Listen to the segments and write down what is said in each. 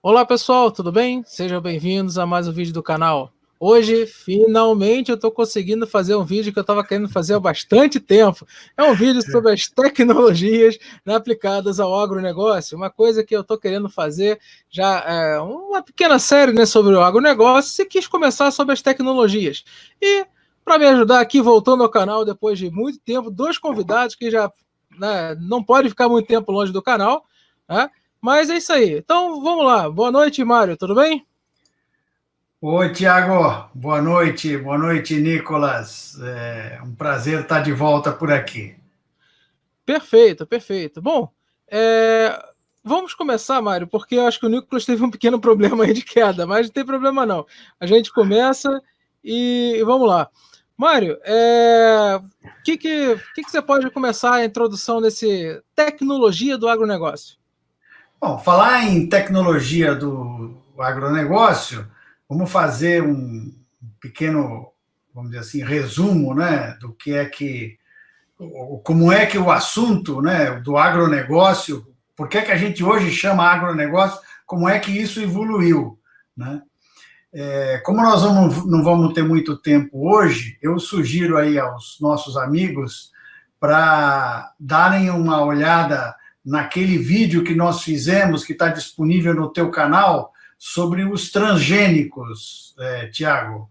Olá pessoal, tudo bem? Sejam bem-vindos a mais um vídeo do canal. Hoje, finalmente, eu estou conseguindo fazer um vídeo que eu estava querendo fazer há bastante tempo. É um vídeo sobre as tecnologias aplicadas ao agronegócio, uma coisa que eu estou querendo fazer já, uma pequena série, né, sobre o agronegócio, e quis começar sobre as tecnologias. E, para me ajudar aqui, voltando ao canal depois de muito tempo, dois convidados que já, né, não podem ficar muito tempo longe do canal, né? Mas é isso aí. Então, vamos lá. Boa noite, Mário. Tudo bem? Oi, Tiago. Boa noite. Boa noite, Nicolas. É um prazer estar de volta por aqui. Perfeito, perfeito. Bom, vamos começar, Mário, porque eu acho que o Nicolas teve um pequeno problema aí de queda, mas não tem problema não. A gente começa e vamos lá. Mário, que você pode começar a introdução desse tecnologia do agronegócio? Bom, falar em tecnologia do agronegócio, vamos fazer um pequeno, vamos dizer assim, resumo, né, do que é como é que o assunto, né, do agronegócio, por que é que a gente hoje chama agronegócio, como é que isso evoluiu, né? Como não vamos ter muito tempo hoje, eu sugiro aí aos nossos amigos para darem uma olhada naquele vídeo que nós fizemos, que está disponível no teu canal, sobre os transgênicos, Tiago.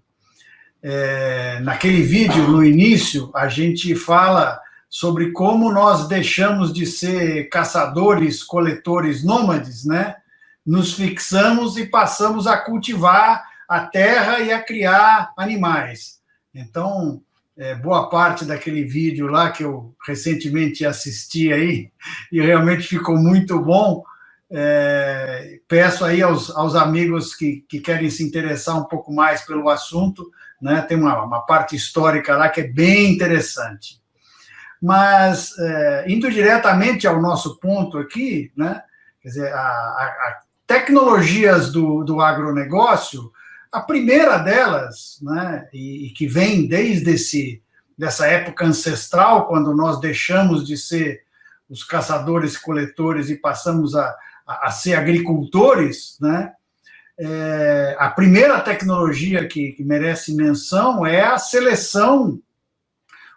Naquele vídeo, no início, a gente fala sobre como nós deixamos de ser caçadores, coletores nômades, né? Nos fixamos e passamos a cultivar a terra e a criar animais. Então, boa parte daquele vídeo lá que eu recentemente assisti aí, e realmente ficou muito bom. Peço aí aos amigos que querem se interessar um pouco mais pelo assunto, né? Tem uma parte histórica lá que é bem interessante. Mas, indo diretamente ao nosso ponto aqui, né? Quer dizer, a tecnologias do agronegócio, a primeira delas, né? E que vem desde dessa época ancestral, quando nós deixamos de ser os caçadores-coletores e passamos a ser agricultores, né? A primeira tecnologia que merece menção é a seleção,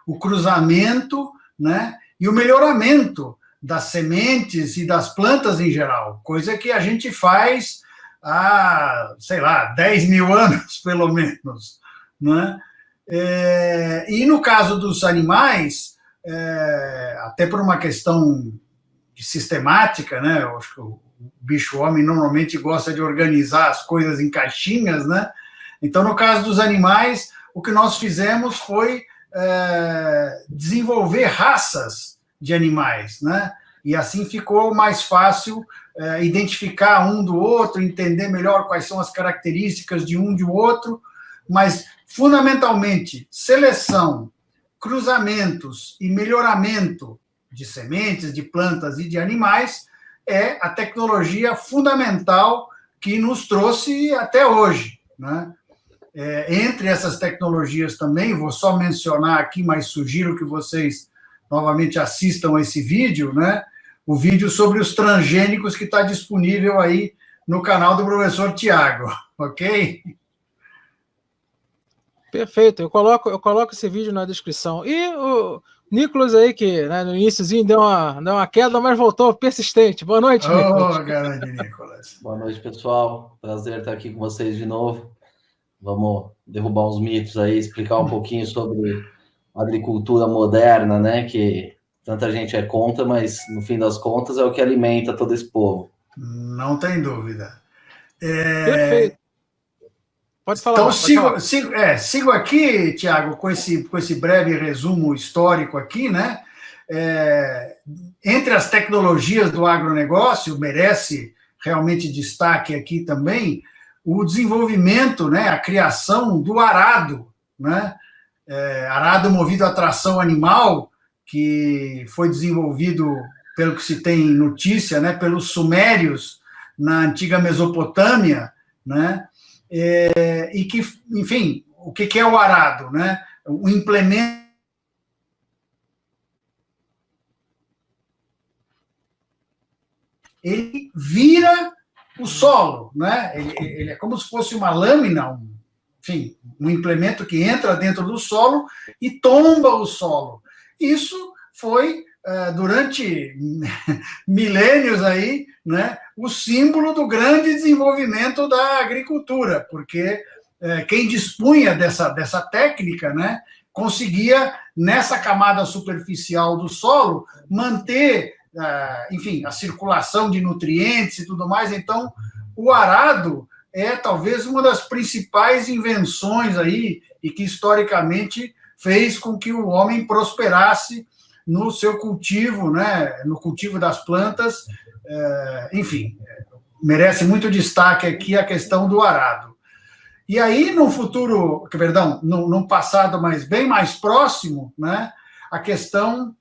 o cruzamento, né, e o melhoramento das sementes e das plantas em geral, coisa que a gente faz há, sei lá, 10 mil anos, pelo menos. Né? E no caso dos animais, até por uma questão de sistemática, né? Eu acho que o bicho-homem normalmente gosta de organizar as coisas em caixinhas, né? Então, no caso dos animais, o que nós fizemos foi desenvolver raças de animais, né? E assim ficou mais fácil identificar um do outro, entender melhor quais são as características de um de outro, mas fundamentalmente seleção, cruzamentos e melhoramento de sementes, de plantas e de animais é a tecnologia fundamental que nos trouxe até hoje, né? Entre essas tecnologias também, vou só mencionar aqui, mas sugiro que vocês novamente assistam esse vídeo, né? O vídeo sobre os transgênicos que está disponível aí no canal do professor Tiago, ok? Perfeito, eu coloco esse vídeo na descrição. E o Nicolas aí, que, né, no iníciozinho deu uma queda, mas voltou persistente. Boa noite, Nicolas. Oh, grande Nicolas. Boa noite, pessoal. Prazer estar aqui com vocês de novo. Vamos derrubar uns mitos aí, explicar um pouquinho sobre a agricultura moderna, né? Que tanta gente é contra, mas no fim das contas é o que alimenta todo esse povo. Não tem dúvida. Perfeito. Pode falar, Então, Mário, pode falar. sigo aqui, Tiago, com esse breve resumo histórico aqui, né? Entre as tecnologias do agronegócio, merece realmente destaque aqui também o desenvolvimento, né, a criação do arado, né? Arado movido a tração animal, que foi desenvolvido, pelo que se tem notícia, né, pelos sumérios na antiga Mesopotâmia, né? E que, enfim, o que é o arado, né? O implemento ele vira o solo, né? Ele é como se fosse uma lâmina, enfim, um implemento que entra dentro do solo e tomba o solo. Isso foi, durante milênios aí, né, o símbolo do grande desenvolvimento da agricultura, porque quem dispunha dessa técnica, né, conseguia, nessa camada superficial do solo, manter, enfim, a circulação de nutrientes e tudo mais. Então, o arado é talvez uma das principais invenções aí, e que historicamente fez com que o homem prosperasse no seu cultivo, né, no cultivo das plantas. Enfim, merece muito destaque aqui a questão do arado. E aí, num futuro, perdão, num passado mas bem mais próximo, né, a questão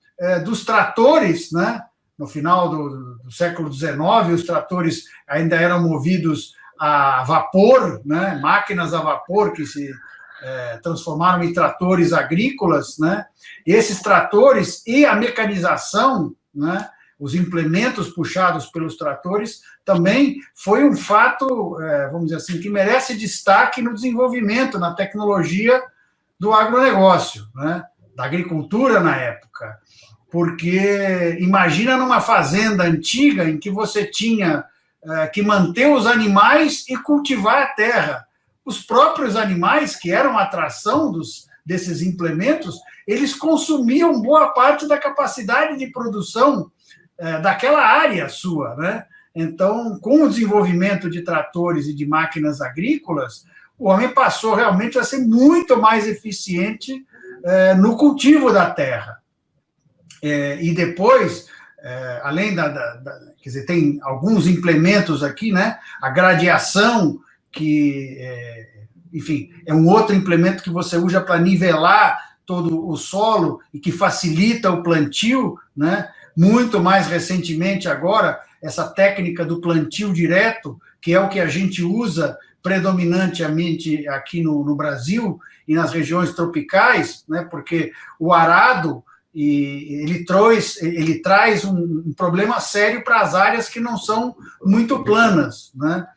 dos tratores, né, no final do século XIX, os tratores ainda eram movidos a vapor, né, máquinas a vapor que se transformaram em tratores agrícolas, né, esses tratores e a mecanização, né, os implementos puxados pelos tratores, também foi um fato, vamos dizer assim, que merece destaque no desenvolvimento, na tecnologia do agronegócio, né, da agricultura na época. Porque imagina numa fazenda antiga em que você tinha que manter os animais e cultivar a terra. Os próprios animais, que eram a atração desses implementos, eles consumiam boa parte da capacidade de produção daquela área sua, né? Então, com o desenvolvimento de tratores e de máquinas agrícolas, o homem passou realmente a ser muito mais eficiente no cultivo da terra. E depois, além quer dizer, tem alguns implementos aqui, né? A gradiação, que, enfim, é um outro implemento que você usa para nivelar todo o solo e que facilita o plantio, né? Muito mais recentemente agora, essa técnica do plantio direto, que é o que a gente usa predominantemente aqui no Brasil e nas regiões tropicais, né? Porque o arado, ele traz um problema sério para as áreas que não são muito planas, né?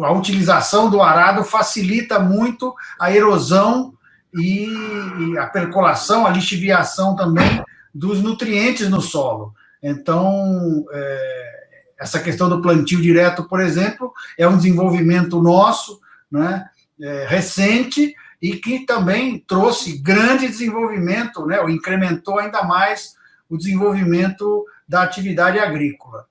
A utilização do arado facilita muito a erosão e a percolação, a lixiviação também dos nutrientes no solo. Então, essa questão do plantio direto, por exemplo, é um desenvolvimento nosso, né, recente, e que também trouxe grande desenvolvimento, né, ou incrementou ainda mais o desenvolvimento da atividade agrícola.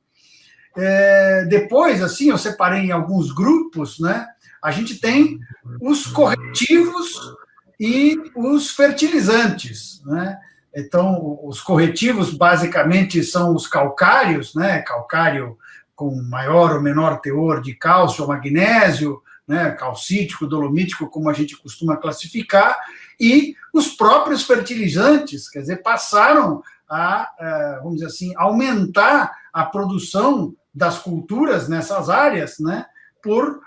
Depois, assim, eu separei em alguns grupos, né, a gente tem os corretivos e os fertilizantes, né? Então, os corretivos, basicamente, são os calcários, né? Calcário com maior ou menor teor de cálcio ou magnésio, né? Calcítico, dolomítico, como a gente costuma classificar, e os próprios fertilizantes, quer dizer, passaram a, vamos dizer assim, aumentar a produção das culturas nessas áreas, né? Por,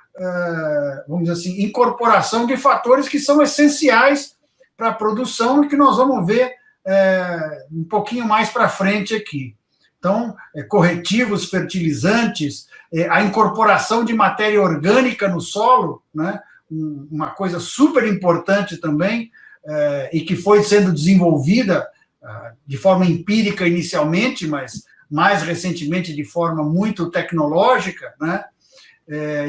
vamos dizer assim, incorporação de fatores que são essenciais para a produção e que nós vamos ver um pouquinho mais para frente aqui. Então, corretivos, fertilizantes, a incorporação de matéria orgânica no solo, né? Uma coisa super importante também, e que foi sendo desenvolvida de forma empírica inicialmente, mas mais recentemente de forma muito tecnológica, né?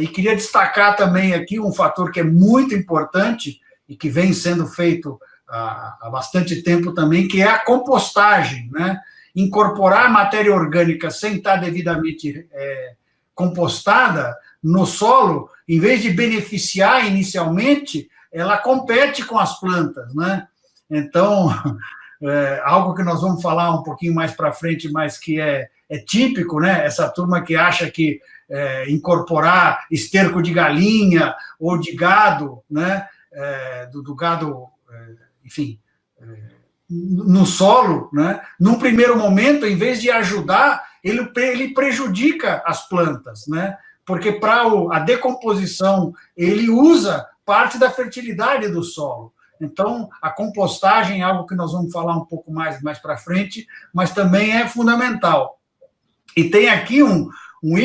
E queria destacar também aqui um fator que é muito importante e que vem sendo feito há bastante tempo também, que é a compostagem, né? Incorporar matéria orgânica sem estar devidamente compostada no solo, em vez de beneficiar inicialmente, ela compete com as plantas, né? Então, algo que nós vamos falar um pouquinho mais para frente, mas que é típico, né? Essa turma que acha que incorporar esterco de galinha ou de gado, né? Do gado, enfim, no solo, né? Num primeiro momento, em vez de ajudar, ele prejudica as plantas, né? Porque para a decomposição, ele usa parte da fertilidade do solo. Então, a compostagem é algo que nós vamos falar um pouco mais para frente, mas também é fundamental. E tem aqui um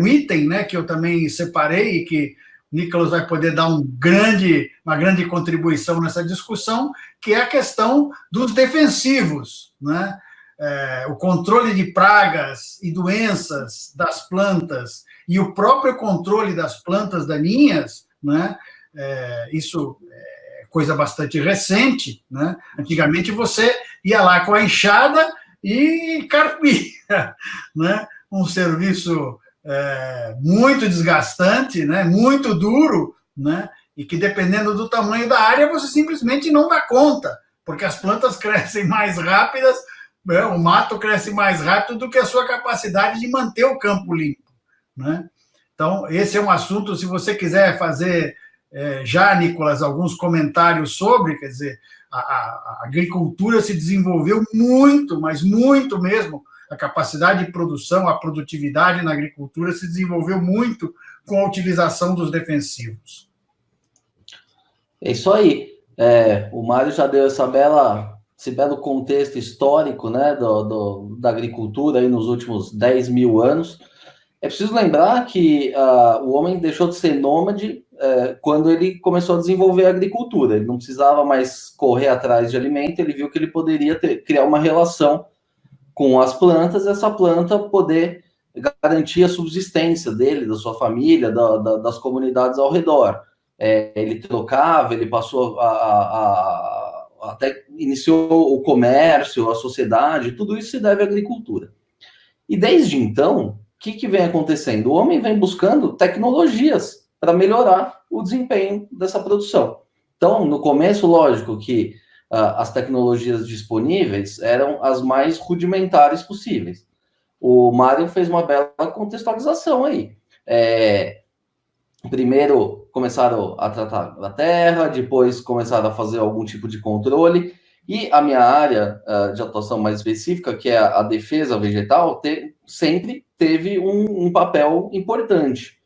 item, né, que eu também separei e que o Nicolas vai poder dar uma grande contribuição nessa discussão, que é a questão dos defensivos, né? O controle de pragas e doenças das plantas e o próprio controle das plantas daninhas, né? Isso é coisa bastante recente, né? Antigamente você ia lá com a enxada e carpia, né? Um serviço muito desgastante, né? Muito duro, né? E que dependendo do tamanho da área você simplesmente não dá conta, porque as plantas crescem mais rápidas, o mato cresce mais rápido do que a sua capacidade de manter o campo limpo, né? Então, esse é um assunto, se você quiser fazer já, Nicolas, alguns comentários sobre, quer dizer, a agricultura se desenvolveu muito, mas muito mesmo, a capacidade de produção, a produtividade na agricultura se desenvolveu muito com a utilização dos defensivos. É isso aí. O Mário já deu esse belo contexto histórico, né, da agricultura aí nos últimos 10 mil anos. É preciso lembrar que o homem deixou de ser nômade quando ele começou a desenvolver a agricultura. Ele não precisava mais correr atrás de alimento, ele viu que ele poderia criar uma relação com as plantas, e essa planta poder garantir a subsistência dele, da sua família, das comunidades ao redor. Ele trocava, ele passou até iniciou o comércio, a sociedade, tudo isso se deve à agricultura. E desde então, o que vem acontecendo? O homem vem buscando tecnologias para melhorar o desempenho dessa produção. Então, no começo, lógico que as tecnologias disponíveis eram as mais rudimentares possíveis. O Mário fez uma bela contextualização aí. Primeiro começaram a tratar da terra, depois começaram a fazer algum tipo de controle, e a minha área de atuação mais específica, que é a defesa vegetal, sempre teve um papel importante.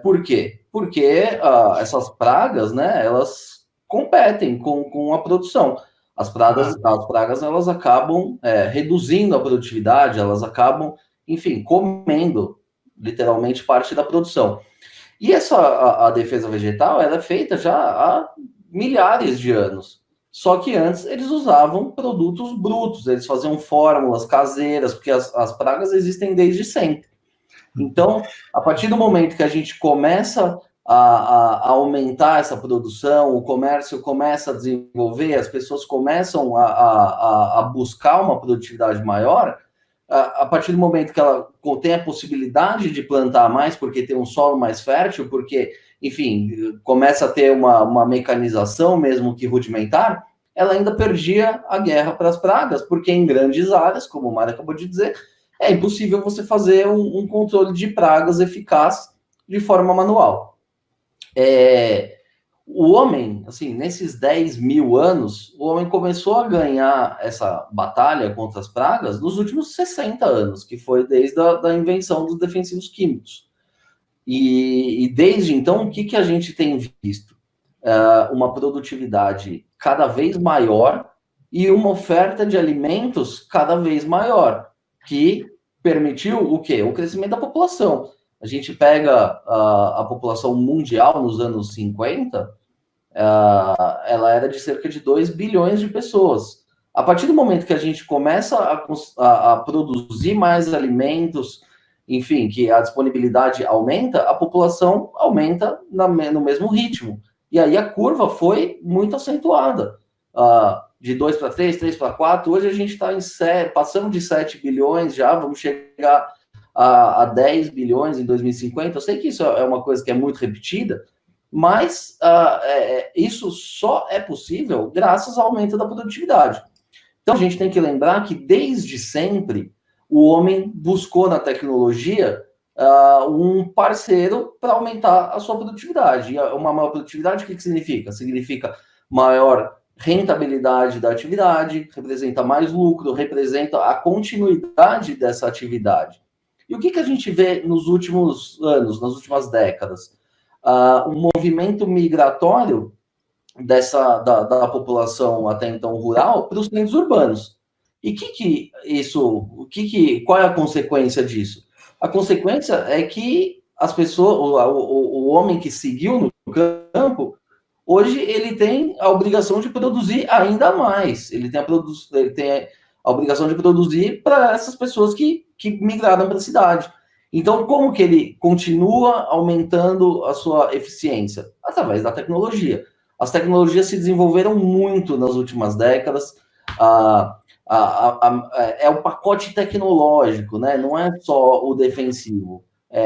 Por quê? Porque essas pragas, né, elas competem com a produção. As pragas elas acabam reduzindo a produtividade, elas acabam, enfim, comendo literalmente parte da produção. E a defesa vegetal ela é feita já há milhares de anos. Só que antes eles usavam produtos brutos, eles faziam fórmulas caseiras, porque as pragas existem desde sempre. Então, a partir do momento que a gente começa a aumentar essa produção, o comércio começa a desenvolver, as pessoas começam a buscar uma produtividade maior, a partir do momento que ela tem a possibilidade de plantar mais, porque tem um solo mais fértil, porque, enfim, começa a ter uma mecanização, mesmo que rudimentar, ela ainda perdia a guerra para as pragas, porque em grandes áreas, como o Mário acabou de dizer, é impossível você fazer um controle de pragas eficaz de forma manual. O homem, assim, nesses 10 mil anos, o homem começou a ganhar essa batalha contra as pragas nos últimos 60 anos, que foi desde a invenção dos defensivos químicos. E desde então, o que a gente tem visto? Uma produtividade cada vez maior e uma oferta de alimentos cada vez maior, que permitiu o quê? O crescimento da população. A gente pega a população mundial nos anos 50, ela era de cerca de 2 bilhões de pessoas. A partir do momento que a gente começa a produzir mais alimentos, enfim, que a disponibilidade aumenta, a população aumenta no mesmo ritmo. E aí a curva foi muito acentuada. De 2 para 3, 3 para 4, hoje a gente está passando de 7 bilhões já, vamos chegar a 10 bilhões em 2050. Eu sei que isso é uma coisa que é muito repetida, mas isso só é possível graças ao aumento da produtividade. Então a gente tem que lembrar que desde sempre o homem buscou na tecnologia um parceiro para aumentar a sua produtividade. E uma maior produtividade, o que significa? Significa maior rentabilidade da atividade, representa mais lucro, representa a continuidade dessa atividade. E o que a gente vê nos últimos anos, nas últimas décadas? Um movimento migratório da população até então rural para os centros urbanos. E qual é a consequência disso? a consequência é que as pessoas, o homem que seguiu no campo, hoje ele tem a obrigação de produzir ainda mais. Ele tem a obrigação de produzir para essas pessoas que migraram para a cidade. Então, como que ele continua aumentando a sua eficiência? Através da tecnologia. As tecnologias se desenvolveram muito nas últimas décadas. É o pacote tecnológico, né? Não é só o defensivo.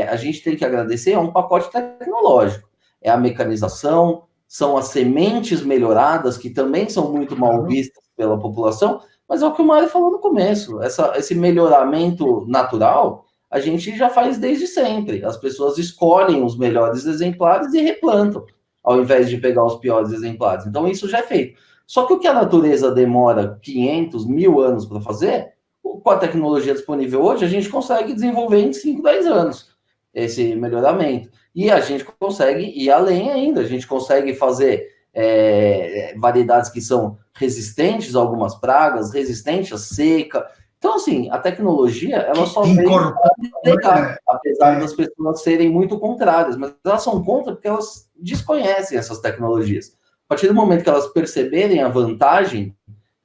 A gente tem que agradecer, é um pacote tecnológico. É a mecanização, são as sementes melhoradas, que também são muito mal vistas pela população, mas é o que o Mário falou no começo. Esse melhoramento natural, a gente já faz desde sempre. As pessoas escolhem os melhores exemplares e replantam, ao invés de pegar os piores exemplares. Então, isso já é feito. Só que o que a natureza demora 500, 1000 anos para fazer, com a tecnologia disponível hoje, a gente consegue desenvolver em 5, 10 anos esse melhoramento. E a gente consegue ir além ainda. A gente consegue fazer variedades que são resistentes a algumas pragas, resistentes à seca. Então, assim, a tecnologia, ela só veio para apesar das pessoas serem muito contrárias, mas elas são contra porque elas desconhecem essas tecnologias. A partir do momento que elas perceberem a vantagem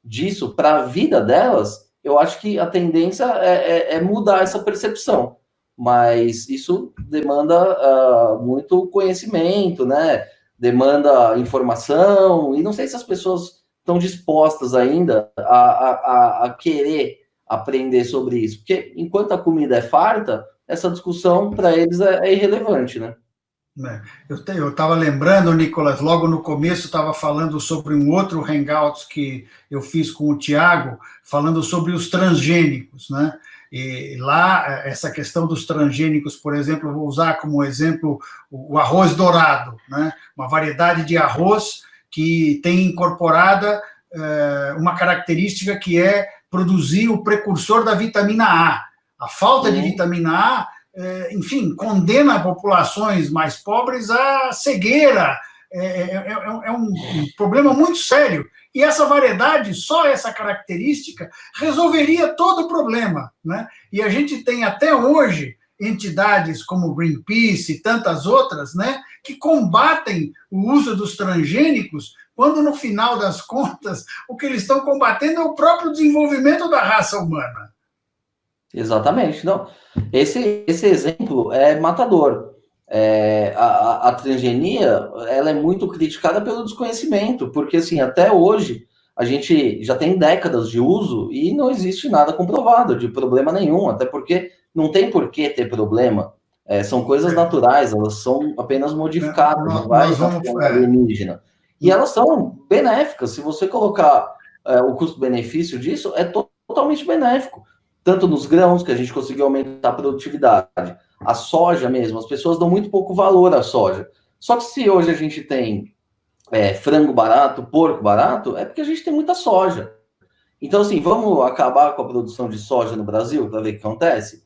disso para a vida delas, eu acho que a tendência é mudar essa percepção. Mas isso demanda muito conhecimento, né? Demanda informação, e não sei se as pessoas estão dispostas ainda a querer aprender sobre isso, porque enquanto a comida é farta, essa discussão para eles é irrelevante, né? Eu estava lembrando, Nicolas, logo no começo estava falando sobre um outro Hangouts que eu fiz com o Tiago, falando sobre os transgênicos, né? E lá, essa questão dos transgênicos, por exemplo, eu vou usar como exemplo o arroz dourado, né? Uma variedade de arroz que tem incorporada uma característica que é produzir o precursor da vitamina A. A falta de vitamina A, enfim, condena populações mais pobres à cegueira. É um problema muito sério. E essa variedade, só essa característica, resolveria todo o problema, né? E a gente tem até hoje entidades como Greenpeace e tantas outras, né, que combatem o uso dos transgênicos, quando no final das contas o que eles estão combatendo é o próprio desenvolvimento da raça humana. Exatamente, não. Esse exemplo é matador. A transgenia, ela é muito criticada pelo desconhecimento, porque assim, até hoje a gente já tem décadas de uso e não existe nada comprovado de problema nenhum, até porque não tem por que ter problema. São coisas naturais, elas são apenas modificadas, não vai alienígena. E elas são benéficas. Se você colocar o custo-benefício disso, é totalmente benéfico. Tanto nos grãos, que a gente conseguiu aumentar a produtividade, a soja mesmo, as pessoas dão muito pouco valor à soja. Só que se hoje a gente tem frango barato, porco barato, é porque a gente tem muita soja. Então, assim, vamos acabar com a produção de soja no Brasil para ver o que acontece?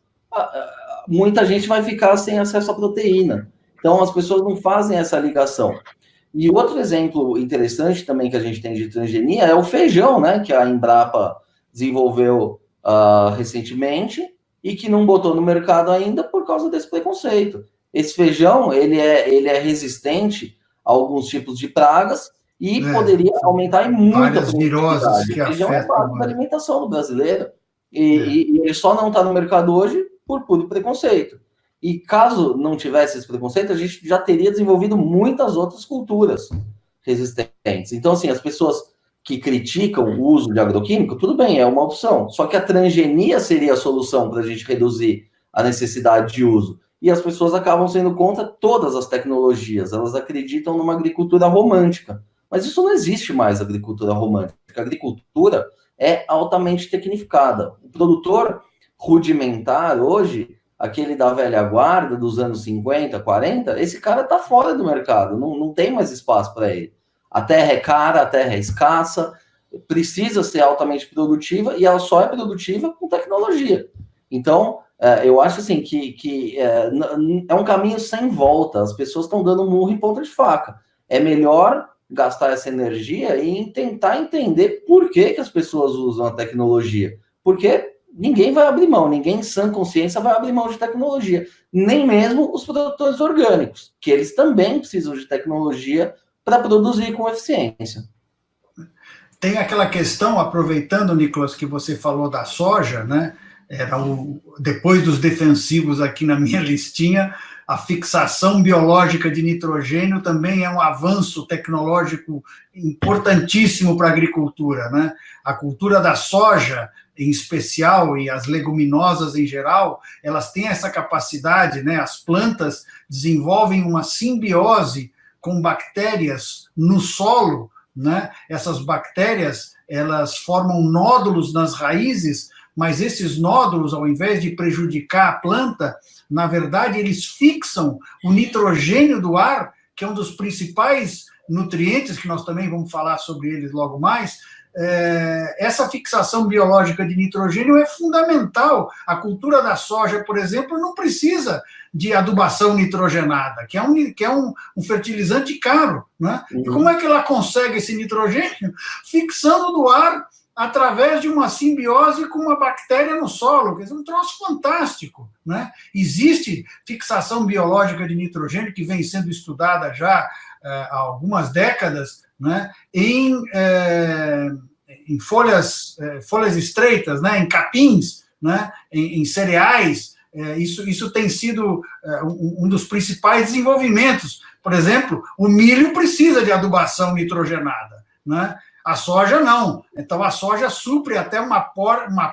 Muita gente vai ficar sem acesso à proteína. Então, as pessoas não fazem essa ligação. E outro exemplo interessante também que a gente tem de transgenia é o feijão, né? Que a Embrapa desenvolveu recentemente e que não botou no mercado ainda por causa desse preconceito. Esse feijão, ele é resistente a alguns tipos de pragas e poderia aumentar em muito a produtividade. O feijão é parte da alimentação do brasileiro. E ele só não está no mercado hoje por puro preconceito. E caso não tivesse esse preconceito, a gente já teria desenvolvido muitas outras culturas resistentes. Então, assim, as pessoas que criticam o uso de agroquímico, tudo bem, é uma opção. Só que a transgenia seria a solução para a gente reduzir a necessidade de uso. E as pessoas acabam sendo contra todas as tecnologias. Elas acreditam numa agricultura romântica. Mas isso não existe mais, agricultura romântica. A agricultura é altamente tecnificada. O produtor rudimentar hoje, aquele da velha guarda, dos anos 50, 40, esse cara está fora do mercado. Não tem mais espaço para ele. A terra é cara, a terra é escassa, precisa ser altamente produtiva e ela só é produtiva com tecnologia. Então, eu acho assim que é um caminho sem volta. As pessoas estão dando um murro em ponta de faca. É melhor gastar essa energia e tentar entender por que as pessoas usam a tecnologia. Porque ninguém vai abrir mão, ninguém em sã consciência vai abrir mão de tecnologia, nem mesmo os produtores orgânicos, que eles também precisam de tecnologia para produzir com eficiência. Tem aquela questão, aproveitando, Nicolas, que você falou da soja, né? Depois dos defensivos aqui na minha listinha, a fixação biológica de nitrogênio também é um avanço tecnológico importantíssimo para a agricultura, né? A cultura da soja, em especial, e as leguminosas em geral, elas têm essa capacidade, né? As plantas desenvolvem uma simbiose com bactérias no solo, né? Essas bactérias, elas formam nódulos nas raízes, mas esses nódulos, ao invés de prejudicar a planta, na verdade, eles fixam o nitrogênio do ar, que é um dos principais nutrientes, que nós também vamos falar sobre eles logo mais. Essa fixação biológica de nitrogênio é fundamental. A cultura da soja, por exemplo, não precisa de adubação nitrogenada, que é um fertilizante caro, né? E como é que ela consegue esse nitrogênio? Fixando do ar através de uma simbiose com uma bactéria no solo, que é um troço fantástico, né? Existe fixação biológica de nitrogênio que vem sendo estudada já há algumas décadas, né? Em folhas estreitas, né? Em capins, né? Em cereais. Isso tem sido um dos principais desenvolvimentos. Por exemplo, o milho precisa de adubação nitrogenada, né? A soja não. Então, a soja supre até uma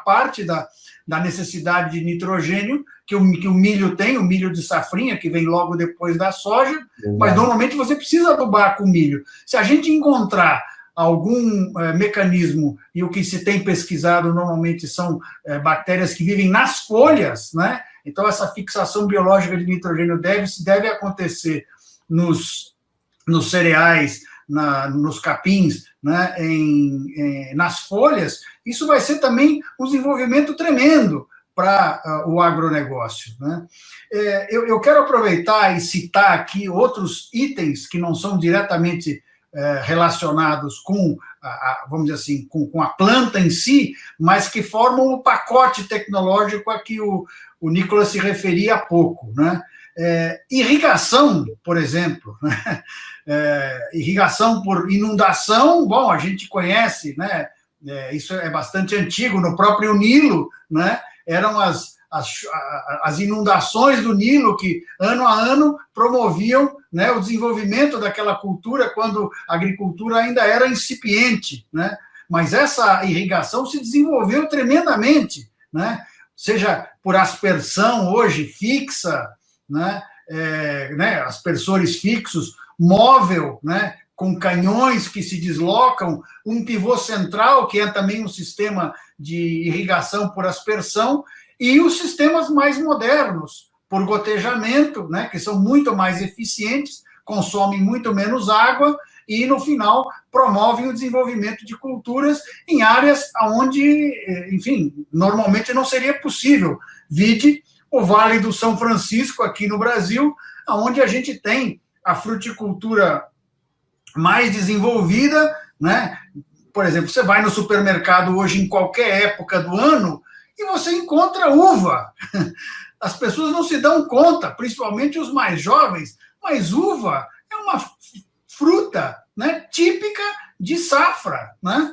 parte da necessidade de nitrogênio que o milho tem, o milho de safrinha, que vem logo depois da soja, mas normalmente você precisa adubar com milho. Se a gente encontrar algum mecanismo, e o que se tem pesquisado normalmente são bactérias que vivem nas folhas, né? Então, essa fixação biológica de nitrogênio deve acontecer nos cereais, nos capins, né, nas folhas. Isso vai ser também um desenvolvimento tremendo para o agronegócio, né? Eu quero aproveitar e citar aqui outros itens que não são diretamente relacionados com, vamos dizer assim, com a planta em si, mas que formam o pacote tecnológico a que o Nicolas se referia há pouco, né? Irrigação, por exemplo, né? Irrigação por inundação, bom, a gente conhece, né? Isso é bastante antigo, no próprio Nilo, né? Eram as inundações do Nilo que, ano a ano, promoviam, né, o desenvolvimento daquela cultura quando a agricultura ainda era incipiente, né? Mas essa irrigação se desenvolveu tremendamente, né? Seja por aspersão hoje fixa, né? Aspersores fixos, móvel, né? Com canhões que se deslocam, um pivô central, que é também um sistema de irrigação por aspersão, e os sistemas mais modernos, por gotejamento, né? Que são muito mais eficientes, consomem muito menos água e, no final, promovem o desenvolvimento de culturas em áreas onde, enfim, normalmente não seria possível. Vide o Vale do São Francisco, aqui no Brasil, onde a gente tem a fruticultura mais desenvolvida, né? Por exemplo, você vai no supermercado hoje, em qualquer época do ano, e você encontra uva. As pessoas não se dão conta, principalmente os mais jovens, mas uva é uma fruta, né, típica de safra, né?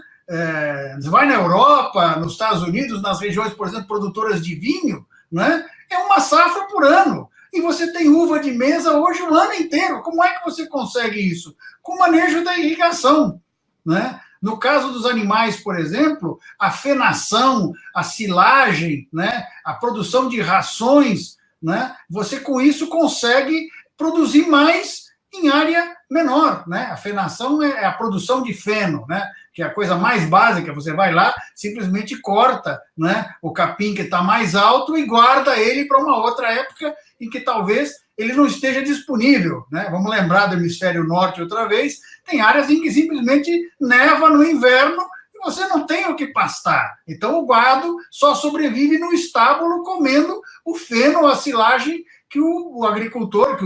Você vai na Europa, nos Estados Unidos, nas regiões, por exemplo, produtoras de vinho, né? É uma safra por ano. E você tem uva de mesa hoje o ano inteiro. Como é que você consegue isso? Com o manejo da irrigação, né? No caso dos animais, por exemplo, a fenação, a silagem, né? A produção de rações, né? Você com isso consegue produzir mais em área menor, né? A fenação é a produção de feno, né? Que é a coisa mais básica. Você vai lá, simplesmente corta, né, o capim que está mais alto e guarda ele para uma outra época em que talvez ele não esteja disponível, né? Vamos lembrar do hemisfério norte outra vez, tem áreas em que simplesmente neva no inverno e você não tem o que pastar. Então o gado só sobrevive no estábulo comendo o feno, a silagem que o agricultor, que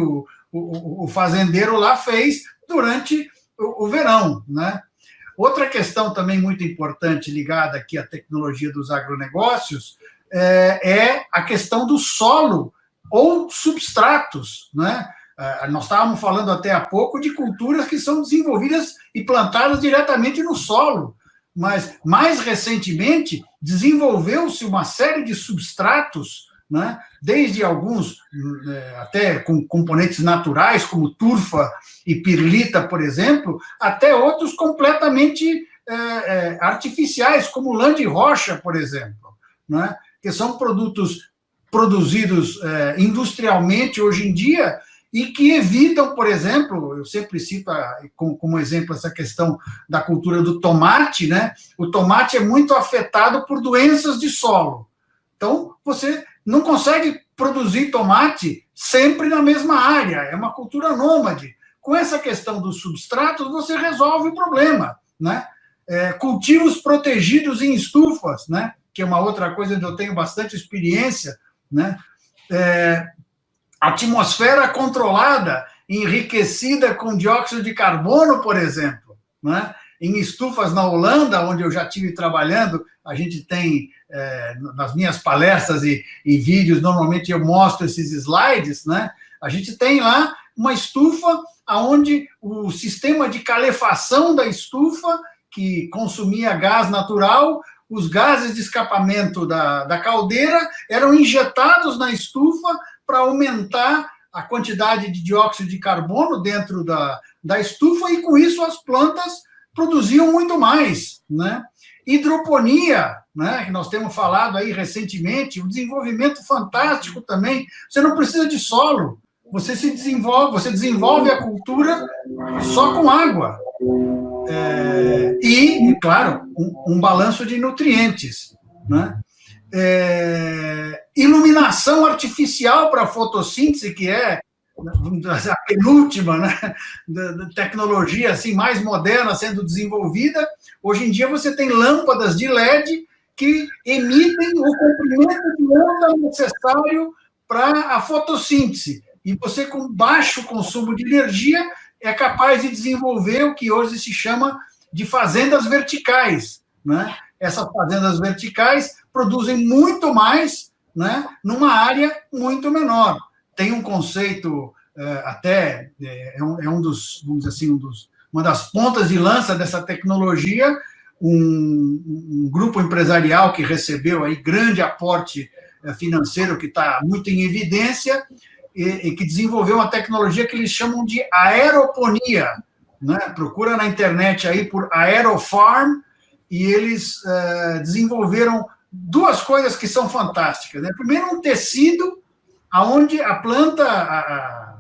o fazendeiro lá fez durante o verão, né? Outra questão também muito importante ligada aqui à tecnologia dos agronegócios é a questão do solo ou substratos, né? Nós estávamos falando até há pouco de culturas que são desenvolvidas e plantadas diretamente no solo, mas, mais recentemente, desenvolveu-se uma série de substratos, né, desde alguns até com componentes naturais, como turfa e pirlita, por exemplo, até outros completamente artificiais, como lã de rocha, por exemplo, né, que são produtos produzidos industrialmente hoje em dia e que evitam, por exemplo, eu sempre cito como exemplo essa questão da cultura do tomate, né? O tomate é muito afetado por doenças de solo. Então, você não consegue produzir tomate sempre na mesma área, é uma cultura nômade. Com essa questão dos substratos, você resolve o problema, né? Cultivos protegidos em estufas, né? Que é uma outra coisa onde eu tenho bastante experiência, né? Atmosfera controlada, enriquecida com dióxido de carbono, por exemplo, né? Em estufas na Holanda, onde eu já estive trabalhando, a gente tem, nas minhas palestras e vídeos, normalmente eu mostro esses slides, né? A gente tem lá uma estufa onde o sistema de calefação da estufa, que consumia gás natural, os gases de escapamento da caldeira eram injetados na estufa para aumentar a quantidade de dióxido de carbono dentro da estufa, e com isso as plantas produziam muito mais, né? Hidroponia, né, que nós temos falado aí recentemente, um desenvolvimento fantástico também. Você não precisa de solo, você desenvolve a cultura só com água. E, claro, um balanço de nutrientes, né? Iluminação artificial para fotossíntese, que é a penúltima, né, da tecnologia assim, mais moderna sendo desenvolvida. Hoje em dia você tem lâmpadas de LED que emitem o comprimento de onda necessário para a fotossíntese. E você, com baixo consumo de energia, é capaz de desenvolver o que hoje se chama de fazendas verticais, né? Essas fazendas verticais produzem muito mais, né, numa área muito menor. Tem um conceito, um dos, vamos dizer assim, uma das pontas de lança dessa tecnologia, um grupo empresarial que recebeu aí grande aporte financeiro, que está muito em evidência, e que desenvolveu uma tecnologia que eles chamam de aeroponia, né? Procura na internet aí por Aerofarm, e eles desenvolveram duas coisas que são fantásticas, né? Primeiro, um tecido onde a planta,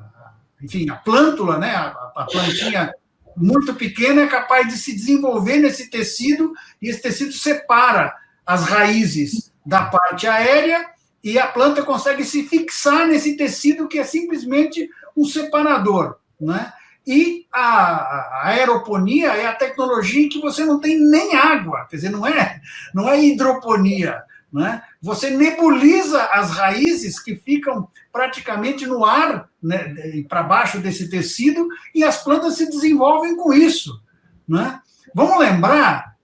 enfim, a plântula, né? A plantinha muito pequena é capaz de se desenvolver nesse tecido, e esse tecido separa as raízes da parte aérea, e a planta consegue se fixar nesse tecido, que é simplesmente um separador, né? E a aeroponia é a tecnologia em que você não tem nem água, quer dizer, não é hidroponia, né? Você nebuliza as raízes que ficam praticamente no ar, né, para baixo desse tecido, e as plantas se desenvolvem com isso, né? Vamos lembrar,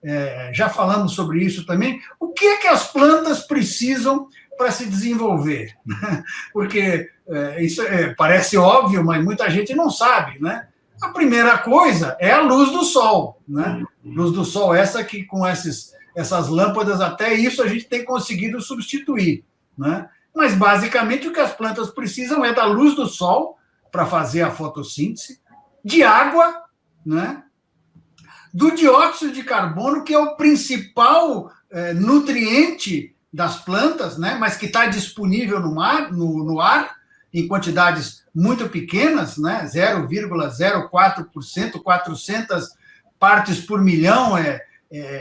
já falamos sobre isso também, o que é que as plantas precisam para se desenvolver? Porque isso parece óbvio, mas muita gente não sabe, né? A primeira coisa é a luz do sol, né? Luz do sol, essa que com essas lâmpadas, até isso a gente tem conseguido substituir, né? Mas, basicamente, o que as plantas precisam é da luz do sol para fazer a fotossíntese, de água, né? Do dióxido de carbono, que é o principal nutriente das plantas, né? Mas que está disponível no ar, em quantidades muito pequenas, né? 0,04%, 400 partes por milhão, é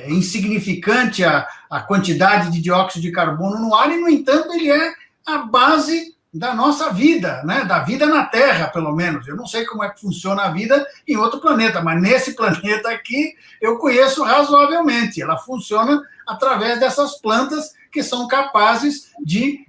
insignificante a quantidade de dióxido de carbono no ar, e, no entanto, ele é a base da nossa vida, né? Da vida na Terra, pelo menos. Eu não sei como é que funciona a vida em outro planeta, mas nesse planeta aqui eu conheço razoavelmente. Ela funciona através dessas plantas que são capazes de,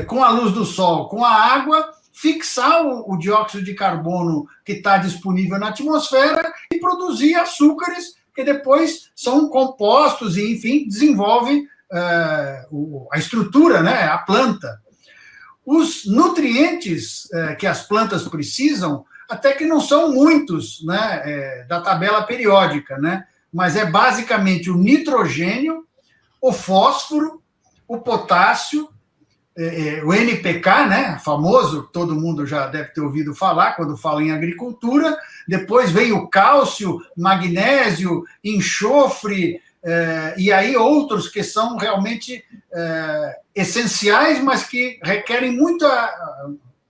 com a luz do sol, com a água, fixar o dióxido de carbono que está disponível na atmosfera e produzir açúcares porque depois são compostos e, enfim, desenvolvem a estrutura, né, a planta. Os nutrientes que as plantas precisam, até que não são muitos, né, da tabela periódica, né, mas é basicamente o nitrogênio, o fósforo, o potássio, o NPK, né, famoso, todo mundo já deve ter ouvido falar quando fala em agricultura. Depois vem o cálcio, magnésio, enxofre, e aí outros que são realmente essenciais, mas que requerem muita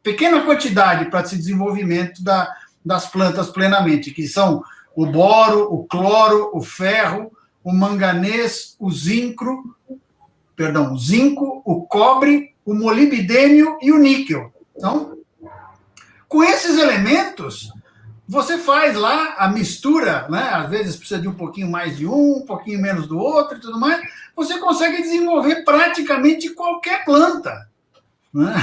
pequena quantidade para esse desenvolvimento das plantas plenamente, que são o boro, o cloro, o ferro, o manganês, o zinco, o cobre, o molibdênio e o níquel. Então, com esses elementos, você faz lá a mistura, né? Às vezes precisa de um pouquinho mais de um pouquinho menos do outro e tudo mais, você consegue desenvolver praticamente qualquer planta, né?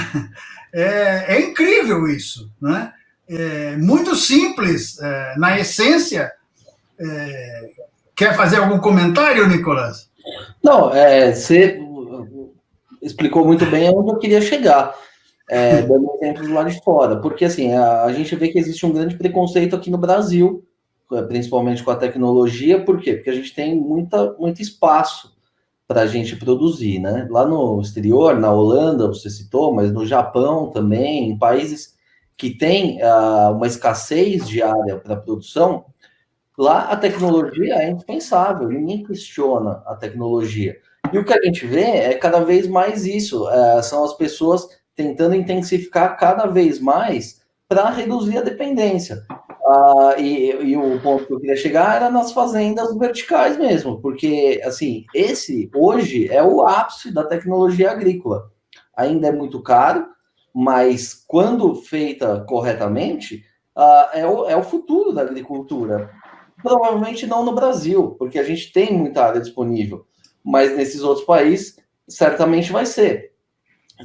É incrível isso, né? É muito simples, na essência. Quer fazer algum comentário, Nicolas? Não, você explicou muito bem aonde eu queria chegar, dando exemplos lá de fora, porque assim, a gente vê que existe um grande preconceito aqui no Brasil, principalmente com a tecnologia. Por quê? Porque a gente tem muito espaço para a gente produzir, né? Lá no exterior, na Holanda, você citou, mas no Japão também, em países que têm uma escassez de área para produção, lá a tecnologia é indispensável, ninguém questiona a tecnologia. E o que a gente vê é cada vez mais isso, são as pessoas tentando intensificar cada vez mais para reduzir a dependência. E o ponto que eu queria chegar era nas fazendas verticais mesmo, porque, assim, esse hoje é o ápice da tecnologia agrícola. Ainda é muito caro, mas quando feita corretamente, é o futuro da agricultura. Provavelmente não no Brasil, porque a gente tem muita área disponível, mas nesses outros países certamente vai ser.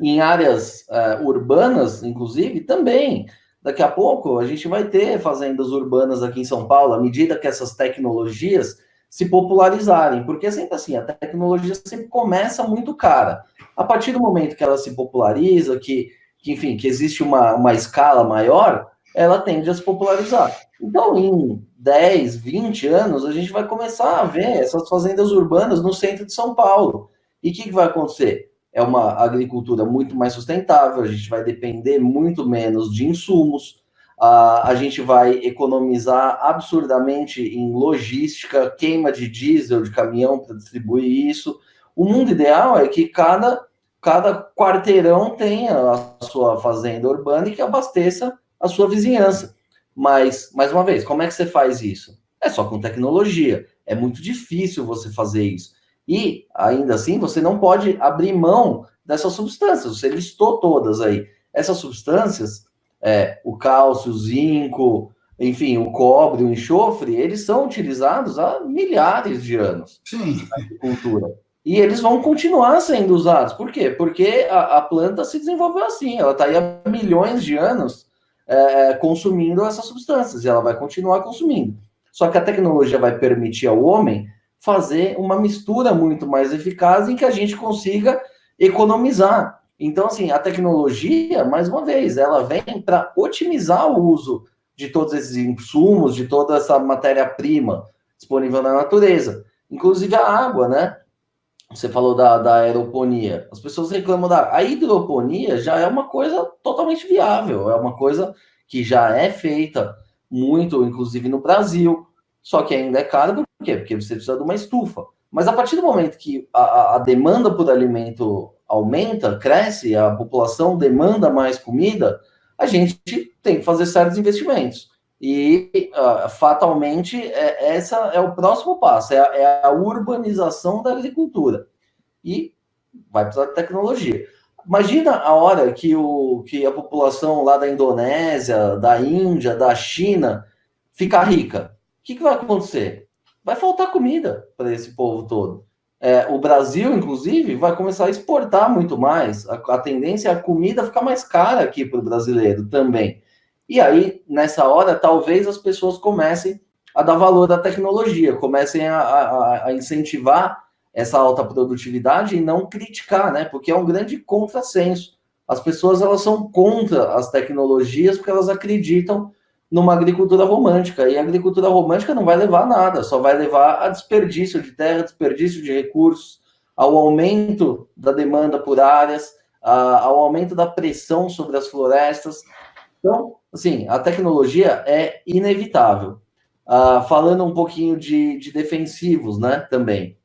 Em áreas urbanas, inclusive, também. Daqui a pouco a gente vai ter fazendas urbanas aqui em São Paulo, à medida que essas tecnologias se popularizarem, porque é sempre assim, a tecnologia sempre começa muito cara. A partir do momento que ela se populariza, enfim, que existe uma escala maior, ela tende a se popularizar. Então, em 10, 20 anos, a gente vai começar a ver essas fazendas urbanas no centro de São Paulo. E o que vai acontecer? É uma agricultura muito mais sustentável, a gente vai depender muito menos de insumos, a gente vai economizar absurdamente em logística, queima de diesel, de caminhão para distribuir isso. O mundo ideal é que cada quarteirão tenha a sua fazenda urbana e que abasteça a sua vizinhança. Mas, mais uma vez, como é que você faz isso? É só com tecnologia. É muito difícil você fazer isso. E, ainda assim, você não pode abrir mão dessas substâncias. Você listou todas aí. Essas substâncias, o cálcio, o zinco, enfim, o cobre, o enxofre, eles são utilizados há milhares de anos na agricultura. E eles vão continuar sendo usados. Por quê? Porque a planta se desenvolveu assim. Ela está aí há milhões de anos consumindo essas substâncias. E ela vai continuar consumindo. Só que a tecnologia vai permitir ao homem fazer uma mistura muito mais eficaz em que a gente consiga economizar. Então, assim, a tecnologia, mais uma vez, ela vem para otimizar o uso de todos esses insumos, de toda essa matéria-prima disponível na natureza. Inclusive a água, né? Você falou da aeroponia. As pessoas reclamam a hidroponia já é uma coisa totalmente viável, é uma coisa que já é feita muito, inclusive no Brasil, só que ainda é caro. Por quê? Porque você precisa de uma estufa. Mas a partir do momento que a demanda por alimento aumenta, cresce, a população demanda mais comida, a gente tem que fazer certos investimentos. E, fatalmente, essa é o próximo passo, é a urbanização da agricultura. E vai precisar de tecnologia. Imagina a hora que a população lá da Indonésia, da Índia, da China ficar rica. O que vai acontecer? Vai faltar comida para esse povo todo. O Brasil, inclusive, vai começar a exportar muito mais. A tendência é a comida ficar mais cara aqui para o brasileiro também. E aí, nessa hora, talvez as pessoas comecem a dar valor à tecnologia, comecem a incentivar essa alta produtividade e não criticar, né? Porque é um grande contrassenso. As pessoas, elas são contra as tecnologias porque elas acreditam numa agricultura romântica, e a agricultura romântica não vai levar a nada, só vai levar a desperdício de terra, desperdício de recursos, ao aumento da demanda por áreas, ao aumento da pressão sobre as florestas. Então, assim, a tecnologia é inevitável. Falando um pouquinho de defensivos, né, também.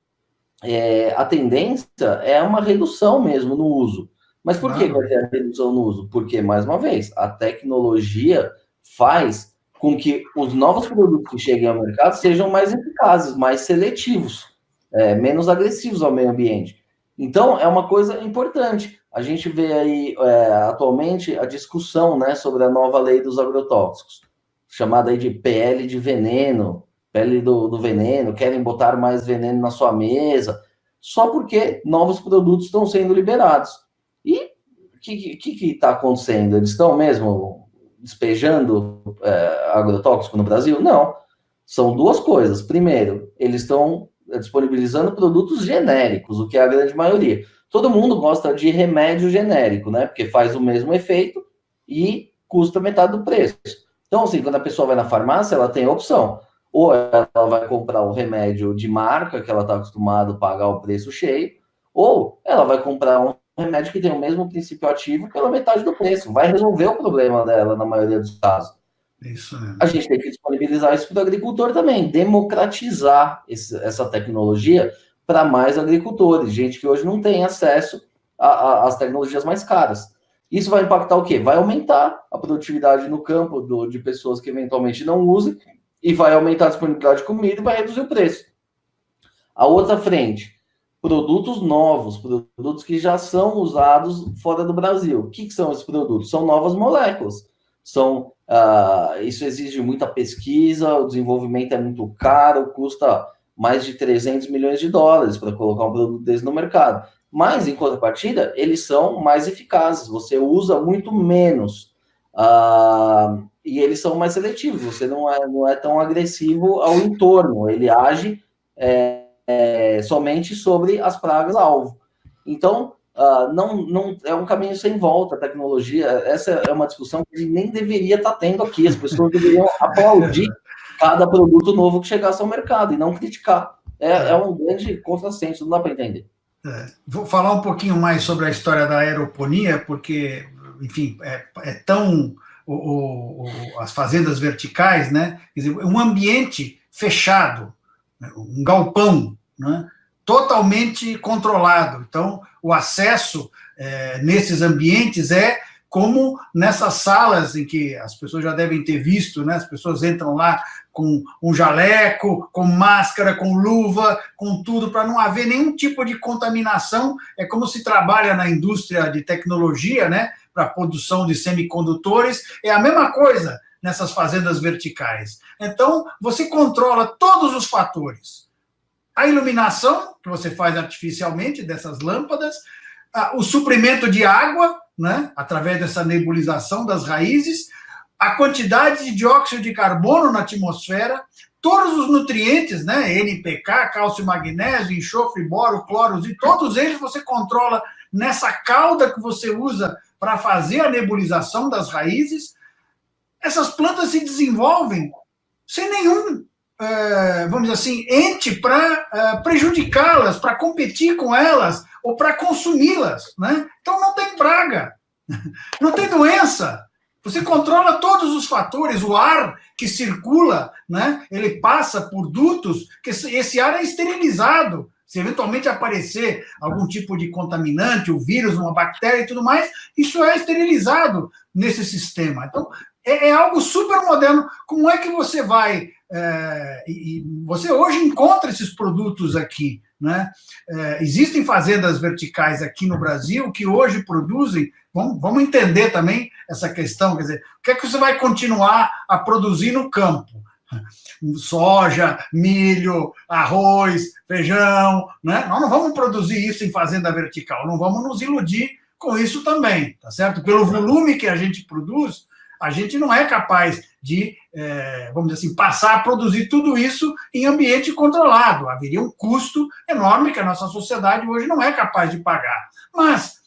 A tendência é uma redução mesmo no uso. Mas por que vai ter a redução no uso? Porque, mais uma vez, a tecnologia faz com que os novos produtos que cheguem ao mercado sejam mais eficazes, mais seletivos, menos agressivos ao meio ambiente. Então, é uma coisa importante. A gente vê aí, atualmente, a discussão, né, sobre a nova lei dos agrotóxicos, chamada aí de PL de veneno, PL do veneno, querem botar mais veneno na sua mesa, só porque novos produtos estão sendo liberados. E o que está acontecendo? Eles estão mesmo despejando agrotóxico no Brasil? Não. São duas coisas. Primeiro, eles estão disponibilizando produtos genéricos, o que é a grande maioria. Todo mundo gosta de remédio genérico, né? Porque faz o mesmo efeito e custa metade do preço. Então, assim, quando a pessoa vai na farmácia, ela tem a opção. Ou ela vai comprar o remédio de marca, que ela está acostumada a pagar o preço cheio, ou ela vai comprar um remédio que tem o mesmo princípio ativo pela metade do preço. Vai resolver o problema dela, na maioria dos casos. Isso mesmo. A gente tem que disponibilizar isso para o agricultor também, democratizar essa tecnologia para mais agricultores, gente que hoje não tem acesso às tecnologias mais caras. Isso vai impactar o quê? Vai aumentar a produtividade no campo de pessoas que eventualmente não usem, e vai aumentar a disponibilidade de comida e vai reduzir o preço. A outra frente, produtos novos, produtos que já são usados fora do Brasil. O que são esses produtos? São novas moléculas. Isso exige muita pesquisa, o desenvolvimento é muito caro, custa mais de 300 milhões de dólares para colocar um produto desse no mercado. Mas, em contrapartida, eles são mais eficazes, você usa muito menos. E eles são mais seletivos, você não é tão agressivo ao entorno, ele age somente sobre as pragas-alvo. Então, não é um caminho sem volta a tecnologia. Essa é uma discussão que nem deveria estar tendo aqui. As pessoas deveriam aplaudir cada produto novo que chegasse ao mercado e não criticar. É um grande contrassenso, não dá para entender. Vou falar um pouquinho mais sobre a história da aeroponia, porque, enfim, tão... as fazendas verticais, né? Quer dizer, um ambiente fechado, um galpão, né? Totalmente controlado. Então, o acesso nesses ambientes é como nessas salas em que as pessoas já devem ter visto, né? As pessoas entram lá com um jaleco, com máscara, com luva, com tudo, para não haver nenhum tipo de contaminação. É como se trabalha na indústria de tecnologia, né? Para a produção de semicondutores, é a mesma coisa nessas fazendas verticais. Então, você controla todos os fatores. A iluminação, que você faz artificialmente dessas lâmpadas, o suprimento de água, né, através dessa nebulização das raízes, a quantidade de dióxido de carbono na atmosfera, todos os nutrientes, né, NPK, cálcio, magnésio, enxofre, boro, cloro, e todos eles você controla nessa cauda que você usa para fazer a nebulização das raízes. Essas plantas se desenvolvem sem nenhum, vamos dizer assim, ente para prejudicá-las, para competir com elas ou para consumi-las, né? Então não tem praga, não tem doença. Você controla todos os fatores, o ar que circula, né? Ele passa por dutos, que esse ar é esterilizado. Se eventualmente aparecer algum tipo de contaminante, o vírus, uma bactéria e tudo mais, isso é esterilizado nesse sistema. Então, é algo super moderno. Como é que você vai... você hoje encontra esses produtos aqui, né? Existem fazendas verticais aqui no Brasil que hoje produzem... Vamos entender também essa questão, quer dizer, o que é que você vai continuar a produzir no campo? Soja, milho, arroz, feijão, né? Nós não vamos produzir isso em fazenda vertical, não vamos nos iludir com isso também, tá certo? Pelo volume que a gente produz, A gente não é capaz de, vamos dizer assim, passar a produzir tudo isso em ambiente controlado. Haveria um custo enorme que a nossa sociedade hoje não é capaz de pagar. Mas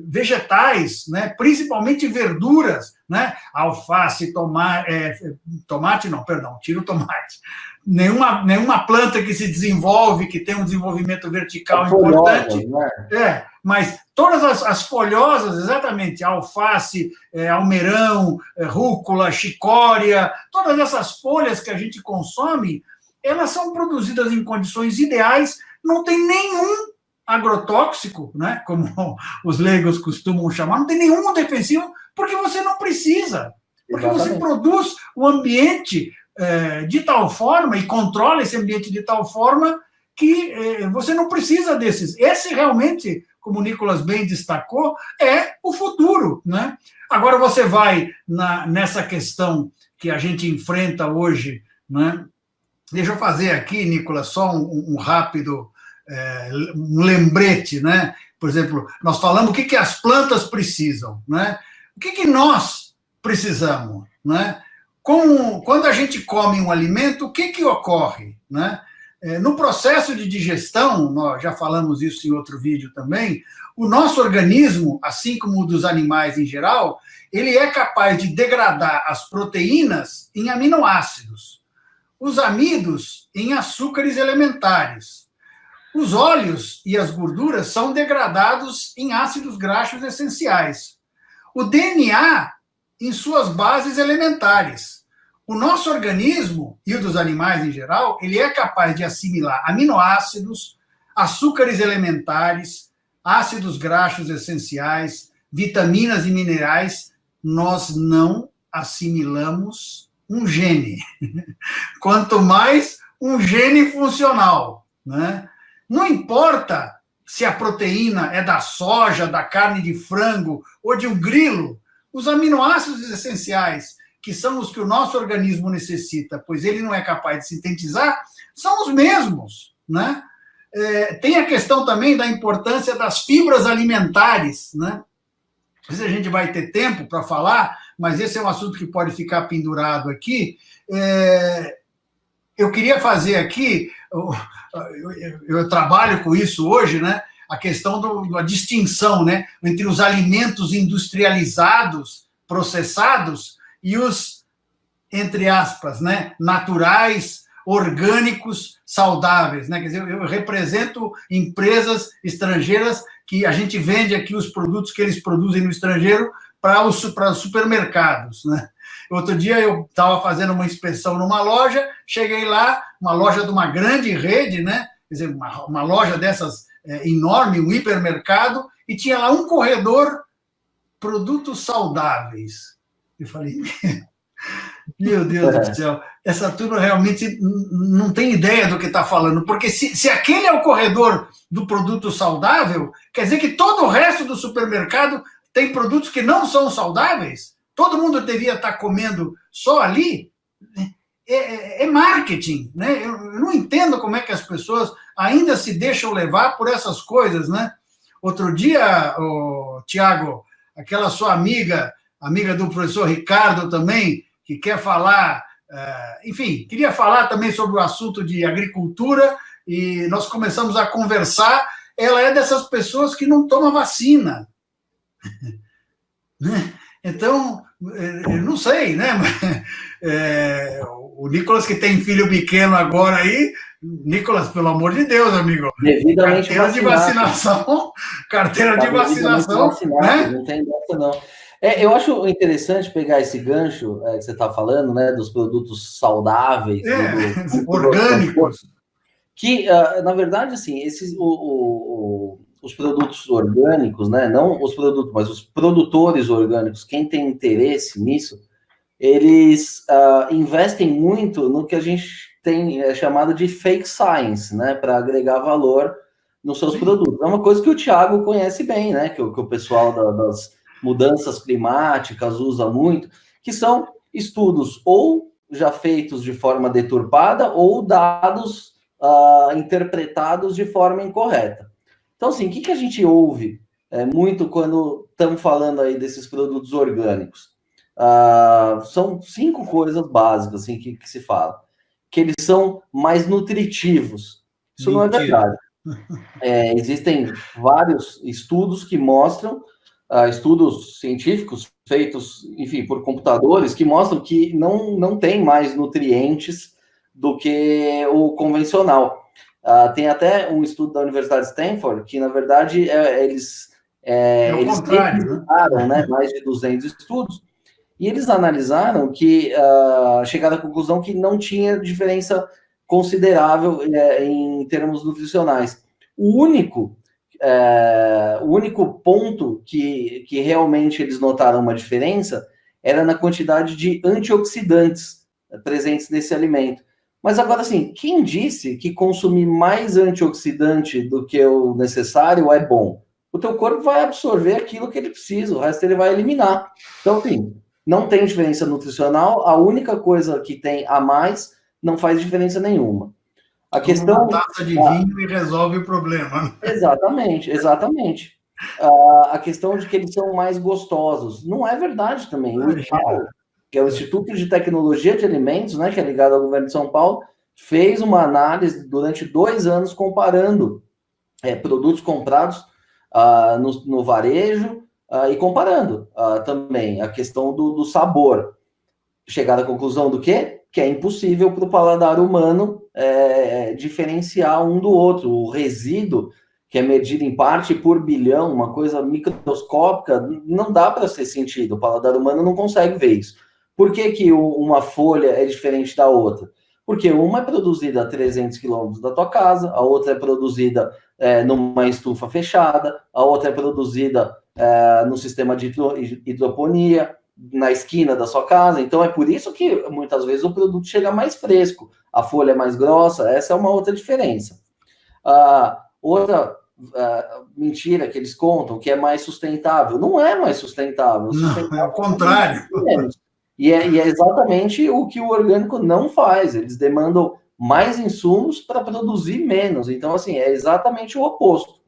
vegetais, né, principalmente verduras, né, alface, tomate não, perdão, tira o tomate. Nenhuma planta que se desenvolve, que tem um desenvolvimento vertical importante, né? Mas todas as folhosas, exatamente, alface, almeirão, rúcula, chicória, todas essas folhas que a gente consome, elas são produzidas em condições ideais, não tem nenhum agrotóxico, né, como os leigos costumam chamar, não tem nenhum defensivo, porque você não precisa, porque você produz o ambiente de tal forma e controla esse ambiente de tal forma que você não precisa desses. Esse realmente, como o Nicolas bem destacou, é o futuro, né? Agora você vai nessa questão que a gente enfrenta hoje, né? Deixa eu fazer aqui, Nicolas, só um rápido um lembrete, né? Por exemplo, nós falamos o que as plantas precisam, né? O que nós precisamos, né? Quando a gente come um alimento, o que ocorre, né? No processo de digestão, nós já falamos isso em outro vídeo também, o nosso organismo, assim como o dos animais em geral, ele é capaz de degradar as proteínas em aminoácidos, os amidos em açúcares elementares. Os óleos e as gorduras são degradados em ácidos graxos essenciais. O DNA em suas bases elementares. O nosso organismo, e o dos animais em geral, ele é capaz de assimilar aminoácidos, açúcares elementares, ácidos graxos essenciais, vitaminas e minerais. Nós não assimilamos um gene. Quanto mais um gene funcional, né? Não importa se a proteína é da soja, da carne de frango ou de um grilo, os aminoácidos essenciais, que são os que o nosso organismo necessita, pois ele não é capaz de sintetizar, são os mesmos, né? Tem a questão também da importância das fibras alimentares, né? Não sei se a gente vai ter tempo para falar, mas esse é um assunto que pode ficar pendurado aqui. Eu queria fazer aqui, eu trabalho com isso hoje, né? A questão da distinção, né, entre os alimentos industrializados, processados, e os, entre aspas, né, naturais, orgânicos, saudáveis, né? Quer dizer, eu represento empresas estrangeiras que a gente vende aqui os produtos que eles produzem no estrangeiro para os supermercados, né? Outro dia eu estava fazendo uma inspeção numa loja, cheguei lá, uma loja de uma grande rede, né? Quer dizer, uma loja dessas enorme, um hipermercado, e tinha lá um corredor, produtos saudáveis. Eu falei, meu Deus do céu, essa turma realmente não tem ideia do que está falando, porque se aquele é o corredor do produto saudável, quer dizer que todo o resto do supermercado tem produtos que não são saudáveis? Todo mundo devia estar comendo só ali? É marketing, né? Eu não entendo como é que as pessoas ainda se deixam levar por essas coisas, né? Outro dia, Tiago, aquela sua amiga do professor Ricardo também, que quer falar, enfim, queria falar também sobre o assunto de agricultura, e nós começamos a conversar. Ela é dessas pessoas que não toma vacina. Então, eu não sei, né? O Nicolas, que tem filho pequeno agora aí, Nicolas, pelo amor de Deus, amigo. Devidamente carteira de vacinação, carteira de vacinação, né? Não tem dessa, não. Eu acho interessante pegar esse gancho que você está falando, né, dos produtos saudáveis, orgânicos. Que, na verdade, assim, os produtos orgânicos, né, não os produtos, mas os produtores orgânicos, quem tem interesse nisso, eles investem muito no que a gente tem chamado de fake science, né, para agregar valor nos seus produtos. É uma coisa que o Thiago conhece bem, né, que o pessoal das mudanças climáticas usa muito, que são estudos ou já feitos de forma deturpada ou dados interpretados de forma incorreta. Então, assim, o que a gente ouve muito quando estamos falando aí desses produtos orgânicos? são 5 coisas básicas assim, que se fala. Que eles são mais nutritivos. Isso não é verdade. Existem vários estudos que mostram, estudos científicos feitos, enfim, por computadores, que mostram que não tem mais nutrientes do que o convencional. Tem até um estudo da Universidade de Stanford que, na verdade, eles realizaram, né, mais de 200 estudos, e eles analisaram que chegaram à conclusão que não tinha diferença considerável em termos nutricionais. O único ponto que realmente eles notaram uma diferença era na quantidade de antioxidantes presentes nesse alimento. Mas agora, assim, quem disse que consumir mais antioxidante do que o necessário é bom? O teu corpo vai absorver aquilo que ele precisa, o resto ele vai eliminar. Então, assim, não tem diferença nutricional, a única coisa que tem a mais não faz diferença nenhuma. A questão... Uma taça de vinho e resolve o problema. Exatamente. A questão de que eles são mais gostosos. Não é verdade também. O IPAL, que é o Instituto de Tecnologia de Alimentos, né, que é ligado ao governo de São Paulo, fez uma análise durante 2 anos comparando produtos comprados no varejo e comparando também a questão do sabor. Chegaram à conclusão do quê? Que é impossível para o paladar humano diferenciar um do outro. O resíduo, que é medido em parte por bilhão, uma coisa microscópica, não dá para ser sentido. O paladar humano não consegue ver isso. Por que uma folha é diferente da outra? Porque uma é produzida a 300 quilômetros da tua casa, a outra é produzida numa estufa fechada, a outra é produzida no sistema de hidroponia, na esquina da sua casa. Então é por isso que muitas vezes o produto chega mais fresco, a folha é mais grossa. Essa é uma outra diferença. Outra mentira que eles contam, que é mais sustentável, não é mais sustentável. Não, é o contrário. E é exatamente o que o orgânico não faz. Eles demandam mais insumos para produzir menos. Então, assim, é exatamente o oposto.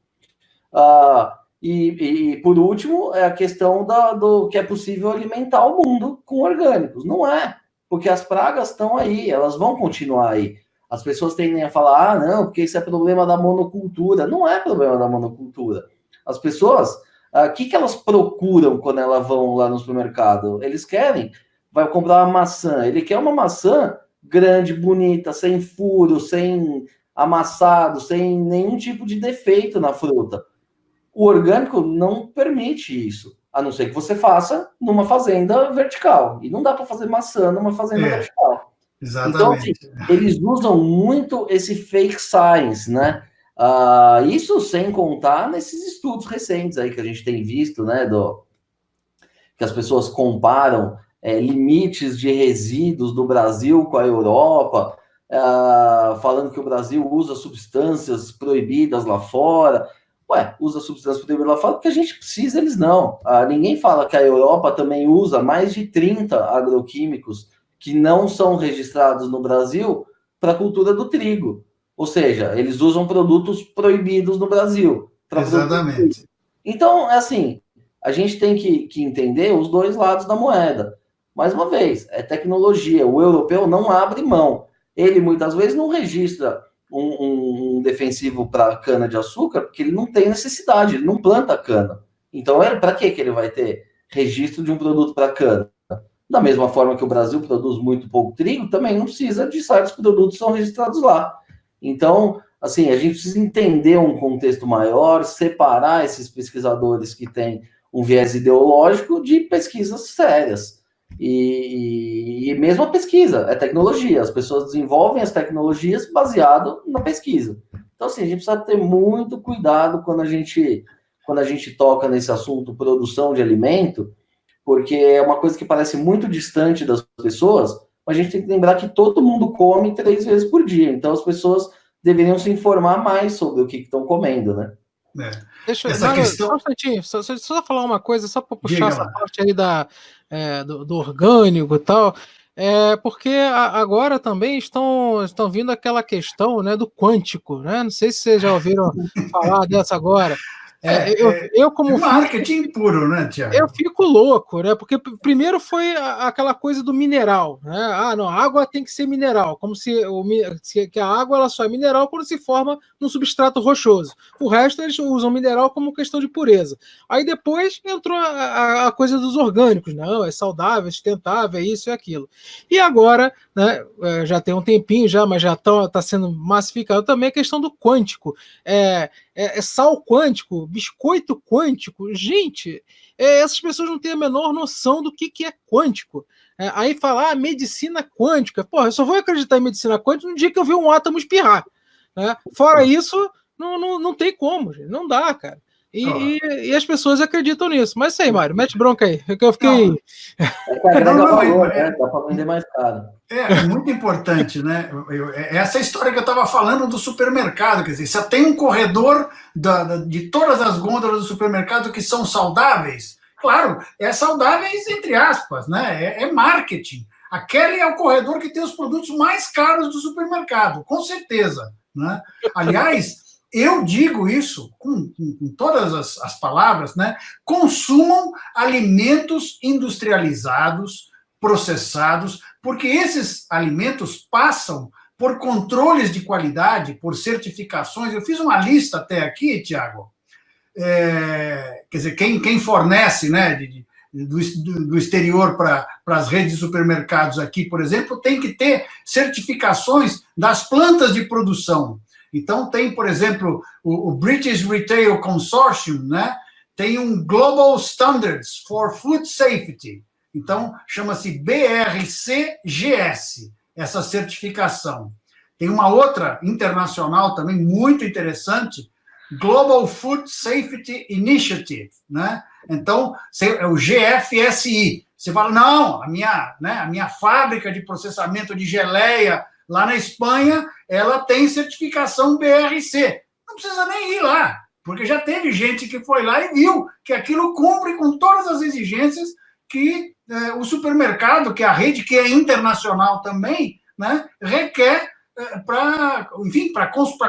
E por último, é a questão do que é possível alimentar o mundo com orgânicos. Não é, porque as pragas estão aí, elas vão continuar aí. As pessoas tendem a falar, não, porque isso é problema da monocultura. Não é problema da monocultura. As pessoas, o que elas procuram quando elas vão lá no supermercado? Eles querem, vai comprar uma maçã, ele quer uma maçã grande, bonita, sem furo, sem amassado, sem nenhum tipo de defeito na fruta. O orgânico não permite isso, a não ser que você faça numa fazenda vertical. E não dá para fazer maçã numa fazenda vertical. Exatamente. Então, assim, eles usam muito esse fake science, né? Isso sem contar nesses estudos recentes aí que a gente tem visto, né? Que as pessoas comparam limites de resíduos do Brasil com a Europa, falando que o Brasil usa substâncias proibidas lá fora. Usa substâncias proibidas lá fora porque a gente precisa, eles não. Ninguém fala que a Europa também usa mais de 30 agroquímicos que não são registrados no Brasil para a cultura do trigo. Ou seja, eles usam produtos proibidos no Brasil. Exatamente. Então, assim, a gente tem que entender os dois lados da moeda. Mais uma vez, é tecnologia. O europeu não abre mão. Ele, muitas vezes, não registra um defensivo para cana-de-açúcar, porque ele não tem necessidade, ele não planta cana. Então, para que ele vai ter registro de um produto para cana? Da mesma forma que o Brasil produz muito pouco trigo, também não precisa de certos produtos que são registrados lá. Então, assim, a gente precisa entender um contexto maior, separar esses pesquisadores que têm um viés ideológico de pesquisas sérias. E mesmo a pesquisa, é tecnologia. As pessoas desenvolvem as tecnologias baseado na pesquisa. Então, assim, a gente precisa ter muito cuidado quando a gente toca nesse assunto produção de alimento, porque é uma coisa que parece muito distante das pessoas, mas a gente tem que lembrar que todo mundo come 3 vezes por dia. Então, as pessoas deveriam se informar mais sobre o que estão comendo, né? Deixa eu só um instantinho, só falar uma coisa, só para puxar essa parte aí do orgânico e tal, porque agora também estão vindo aquela questão, né, do quântico, né? Não sei se vocês já ouviram falar dessa agora. Eu como marketing puro, né, Tiago? Eu fico louco, né? Porque primeiro foi aquela coisa do mineral, né? Ah, não, a água tem que ser mineral, como se que a água ela só é mineral quando se forma num substrato rochoso. O resto eles usam mineral como questão de pureza. Aí depois entrou a coisa dos orgânicos, não, é saudável, é sustentável, é isso e aquilo. E agora, né, já tem um tempinho já, mas já está sendo massificado também a questão do quântico. Sal quântico, biscoito quântico, gente, essas pessoas não têm a menor noção do que é quântico. Aí falar medicina quântica, porra, eu só vou acreditar em medicina quântica no dia que eu ver um átomo espirrar. Né? Fora isso, não tem como, gente, não dá, cara. E as pessoas acreditam nisso. Mas isso aí, Mário, mete bronca aí. Eu fiquei. Dá para vender mais caro. É muito importante, né? Essa história que eu estava falando do supermercado, quer dizer, se tem um corredor de todas as gôndolas do supermercado que são saudáveis, claro, saudáveis entre aspas, né? É marketing. Aquele é o corredor que tem os produtos mais caros do supermercado, com certeza, né? Aliás, eu digo isso com todas as palavras, né? Consumam alimentos industrializados, processados, porque esses alimentos passam por controles de qualidade, por certificações. Eu fiz uma lista até aqui, Tiago. Quer dizer, quem fornece, né, do exterior para as redes de supermercados aqui, por exemplo, tem que ter certificações das plantas de produção. Então, tem, por exemplo, o British Retail Consortium, né? Tem um Global Standards for Food Safety. Então, chama-se BRCGS, essa certificação. Tem uma outra internacional também muito interessante, Global Food Safety Initiative, né? Então, é o GFSI. Você fala, não, a minha fábrica de processamento de geleia lá na Espanha, ela tem certificação BRC. Não precisa nem ir lá, porque já teve gente que foi lá e viu que aquilo cumpre com todas as exigências que o supermercado, que é a rede, que é internacional também, né, requer para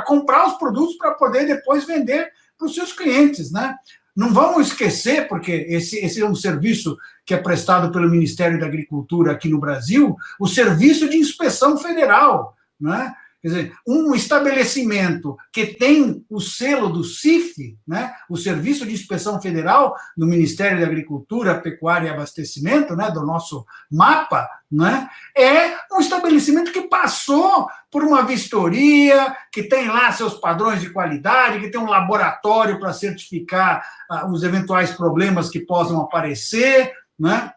comprar os produtos para poder depois vender para os seus clientes, né? Não vamos esquecer, porque esse é um serviço que é prestado pelo Ministério da Agricultura aqui no Brasil, o Serviço de Inspeção Federal, né? Quer dizer, um estabelecimento que tem o selo do CIF, né, o Serviço de Inspeção Federal do Ministério da Agricultura, Pecuária e Abastecimento, né, do nosso MAPA, né, é um estabelecimento que passou por uma vistoria, que tem lá seus padrões de qualidade, que tem um laboratório para certificar os eventuais problemas que possam aparecer, né?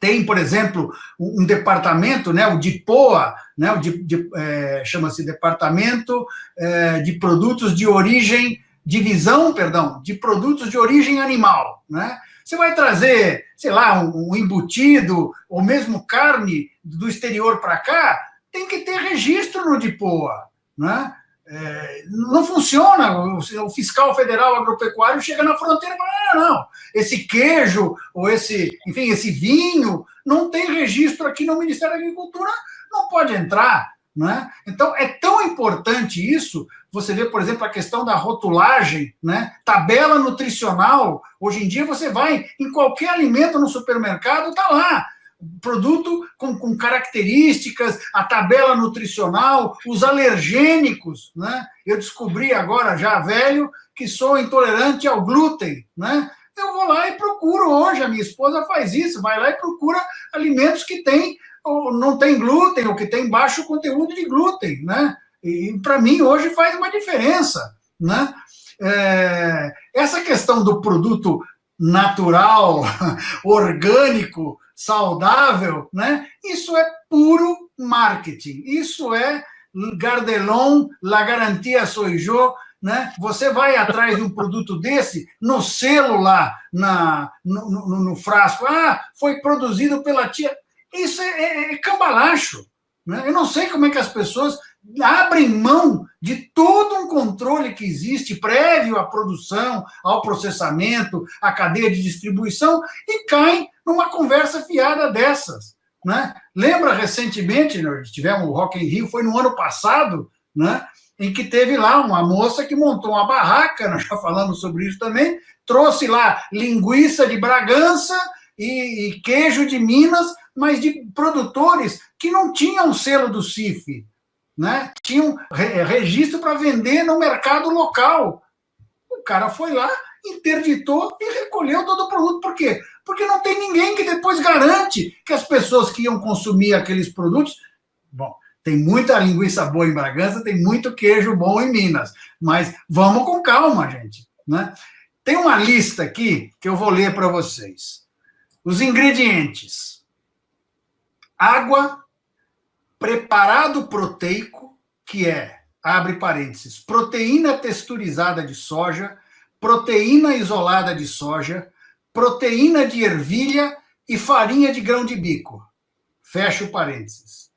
Tem, por exemplo, um departamento, né, o DIPOA, né, chama-se Departamento de Produtos de Origem, Divisão, perdão, de Produtos de Origem Animal, né? Você vai trazer, sei lá, um embutido, ou mesmo carne do exterior para cá, tem que ter registro no DIPOA, né? Não funciona, o fiscal federal agropecuário chega na fronteira e fala, não, esse queijo, ou esse vinho, não tem registro aqui no Ministério da Agricultura, não pode entrar, né? Então, é tão importante isso, você vê, por exemplo, a questão da rotulagem, né? Tabela nutricional, hoje em dia você vai em qualquer alimento no supermercado, está lá, produto com características, a tabela nutricional, os alergênicos, né? Eu descobri agora, já velho, que sou intolerante ao glúten, né? Eu vou lá e procuro hoje, a minha esposa faz isso, vai lá e procura alimentos que ou não tem glúten, ou que tem baixo conteúdo de glúten, né? E para mim hoje faz uma diferença, né? Essa questão do produto natural, orgânico, saudável, né? Isso é puro marketing. Isso é Gardelon, La Garantia Soy Yo, né? Você vai atrás de um produto desse, no selo lá, no frasco, foi produzido pela tia. Isso é cambalacho, né? Eu não sei como é que as pessoas abrem mão de todo um controle que existe prévio à produção, ao processamento, à cadeia de distribuição e caem numa conversa fiada dessas, né? Lembra recentemente, nós tivemos o Rock in Rio, foi no ano passado, né? Em que teve lá uma moça que montou uma barraca, nós já falamos sobre isso também, trouxe lá linguiça de Bragança e queijo de Minas, mas de produtores que não tinham selo do CIF, né? Tinham registro para vender no mercado local. O cara foi lá, interditou e recolheu todo o produto. Por quê? Porque não tem ninguém que depois garante que as pessoas que iam consumir aqueles produtos... Bom, tem muita linguiça boa em Bragança, tem muito queijo bom em Minas, mas vamos com calma, gente, né? Tem uma lista aqui que eu vou ler para vocês. Os ingredientes: água, preparado proteico, que é, abre parênteses, proteína texturizada de soja, proteína isolada de soja, proteína de ervilha e farinha de grão de bico. Fecha o parênteses.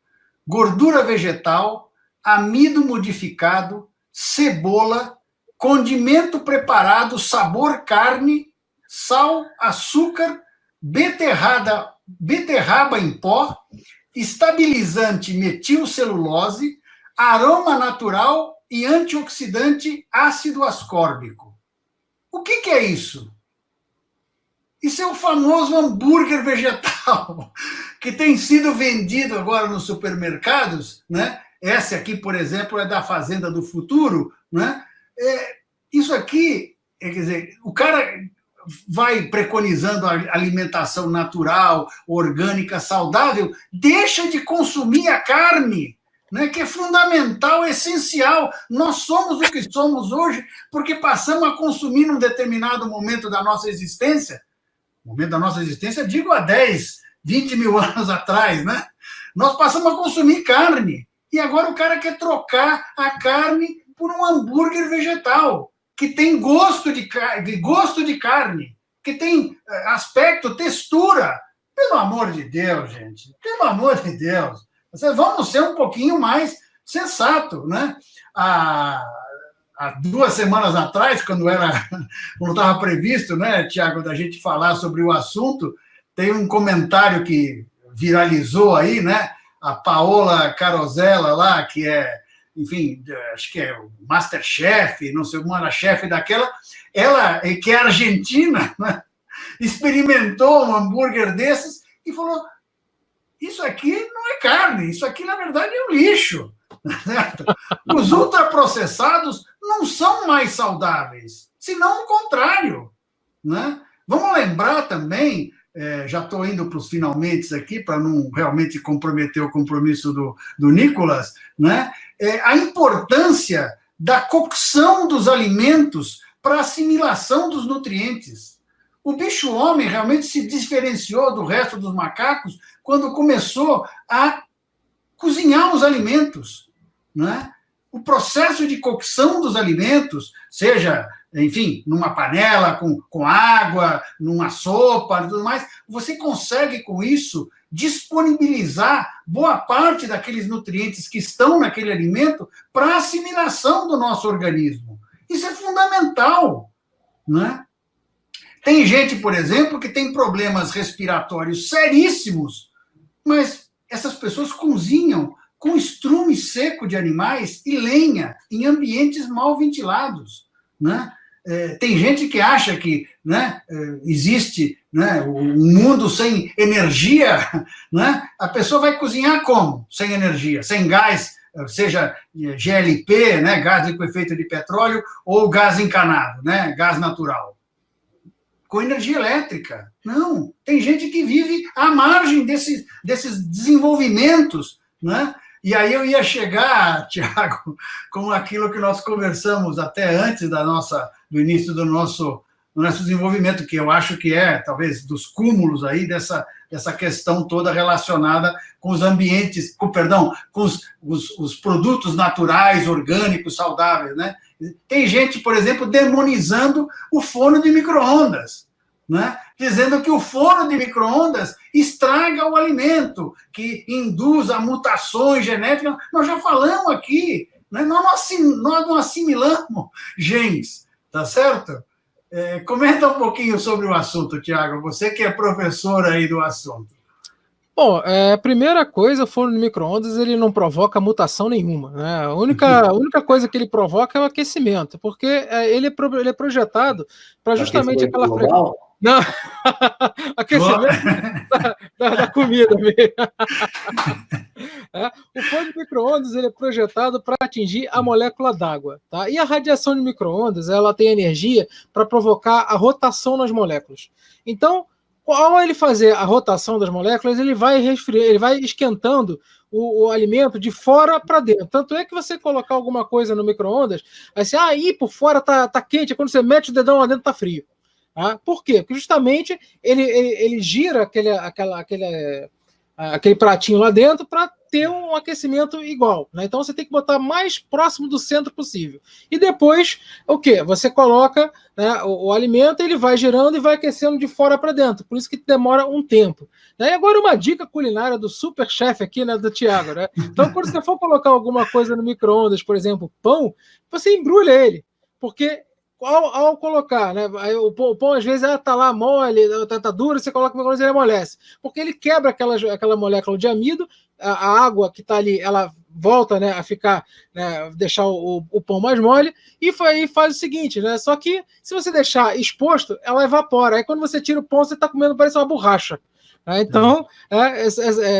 Gordura vegetal, amido modificado, cebola, condimento preparado, sabor carne, sal, açúcar, beterraba em pó, estabilizante metilcelulose, aroma natural e antioxidante ácido ascórbico. O que é isso? Isso é o famoso hambúrguer vegetal, que tem sido vendido agora nos supermercados, né? Essa aqui, por exemplo, é da Fazenda do Futuro, né? Isso aqui, quer dizer, o cara vai preconizando a alimentação natural, orgânica, saudável, deixa de consumir a carne, né, que é fundamental, essencial. Nós somos o que somos hoje porque passamos a consumir num determinado momento da nossa existência, digo há 10, 20 mil anos atrás, né? Nós passamos a consumir carne, e agora o cara quer trocar a carne por um hambúrguer vegetal, que tem gosto de carne, que tem aspecto, textura. Pelo amor de Deus, gente, pelo amor de Deus, vamos ser um pouquinho mais sensato, né? Há 2 semanas atrás, quando estava previsto, né, Tiago, da gente falar sobre o assunto, tem um comentário que viralizou aí, né? A Paola Carosella lá, que é, enfim, acho que é o Masterchef, não sei, uma chefe daquela, ela, que é argentina, né, experimentou um hambúrguer desses e falou: isso aqui não é carne, isso aqui, na verdade, é um lixo. Os ultraprocessados não são mais saudáveis, senão o contrário, né? Vamos lembrar também, já estou indo para os finalmente aqui, para não realmente comprometer o compromisso do Nicolas, né? A importância da cocção dos alimentos para a assimilação dos nutrientes. O bicho-homem realmente se diferenciou do resto dos macacos quando começou a cozinhar os alimentos, né? O processo de cocção dos alimentos, seja, enfim, numa panela com água, numa sopa e tudo mais, você consegue, com isso, disponibilizar boa parte daqueles nutrientes que estão naquele alimento para a assimilação do nosso organismo. Isso é fundamental, né? Tem gente, por exemplo, que tem problemas respiratórios seríssimos, mas essas pessoas cozinham com estrume seco de animais e lenha em ambientes mal ventilados, né? Tem gente que acha que, né, existe, né, um mundo sem energia, né? A pessoa vai cozinhar como? Sem energia, sem gás, seja GLP, né, gás liquefeito de petróleo, ou gás encanado, né, gás natural. Com energia elétrica. Não, tem gente que vive à margem desses desenvolvimentos, né? E aí eu ia chegar, Tiago, com aquilo que nós conversamos até antes do início do nosso desenvolvimento, que eu acho que é, talvez, dos cúmulos aí dessa questão toda relacionada com os ambientes, com os produtos naturais, orgânicos, saudáveis, né? Tem gente, por exemplo, demonizando o forno de micro-ondas, né? Dizendo que o forno de micro-ondas estraga o alimento, que induz a mutações genéticas. Nós já falamos aqui, né? Nós não assimilamos genes, tá certo? Comenta um pouquinho sobre o assunto, Tiago, você que é professor aí do assunto. Bom, a primeira coisa, o forno de micro-ondas ele não provoca mutação nenhuma, né? A única coisa que ele provoca é o aquecimento, porque ele é projetado para justamente Aquecimento aquela frequência. global? Não, aquecimento da comida mesmo. O forno de micro-ondas ele é projetado para atingir a molécula d'água, tá? E a radiação de micro-ondas ela tem energia para provocar a rotação nas moléculas. Então, ao ele fazer a rotação das moléculas, ele vai esquentando o alimento de fora para dentro. Tanto é que você colocar alguma coisa no micro-ondas, vai ser, aí por fora tá quente, quando você mete o dedão lá dentro tá frio. Tá? Por quê? Porque justamente ele gira aquele pratinho lá dentro para ter um aquecimento igual, né? Então você tem que botar mais próximo do centro possível. E depois, o quê? Você coloca, né, o alimento, ele vai girando e vai aquecendo de fora para dentro. Por isso que demora um tempo. Né? E agora uma dica culinária do super chefe aqui, né, do Thiago, né? Então quando você for colocar alguma coisa no micro-ondas, por exemplo, pão, você embrulha ele, porque ao colocar, né? O pão às vezes tá lá mole, tá duro, você coloca no micro-ondas e ele amolece. Porque ele quebra aquela molécula de amido, a água que está ali, ela volta, né, a ficar, né, deixar o pão mais mole, e faz o seguinte, né? Só que se você deixar exposto, ela evapora. Aí quando você tira o pão, você está comendo, parece uma borracha. Né? Então,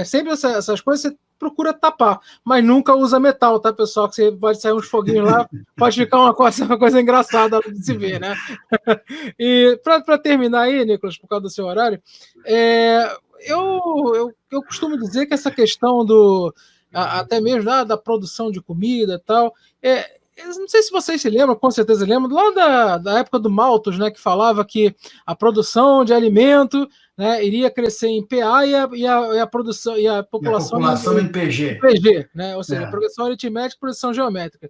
sempre essas coisas você procura tapar, mas nunca usa metal, tá, pessoal? Que você pode sair uns foguinhos lá, pode ficar uma coisa engraçada de se ver, né? E para terminar aí, Nicolas, por causa do seu horário, eu costumo dizer que essa questão até mesmo da produção de comida e tal, eu não sei se vocês se lembram, com certeza lembram, lá da época do Malthus, né, que falava que a produção de alimento, né, iria crescer em PA e a produção e a população em PG. PG, né, ou seja, progressão aritmética e produção geométrica.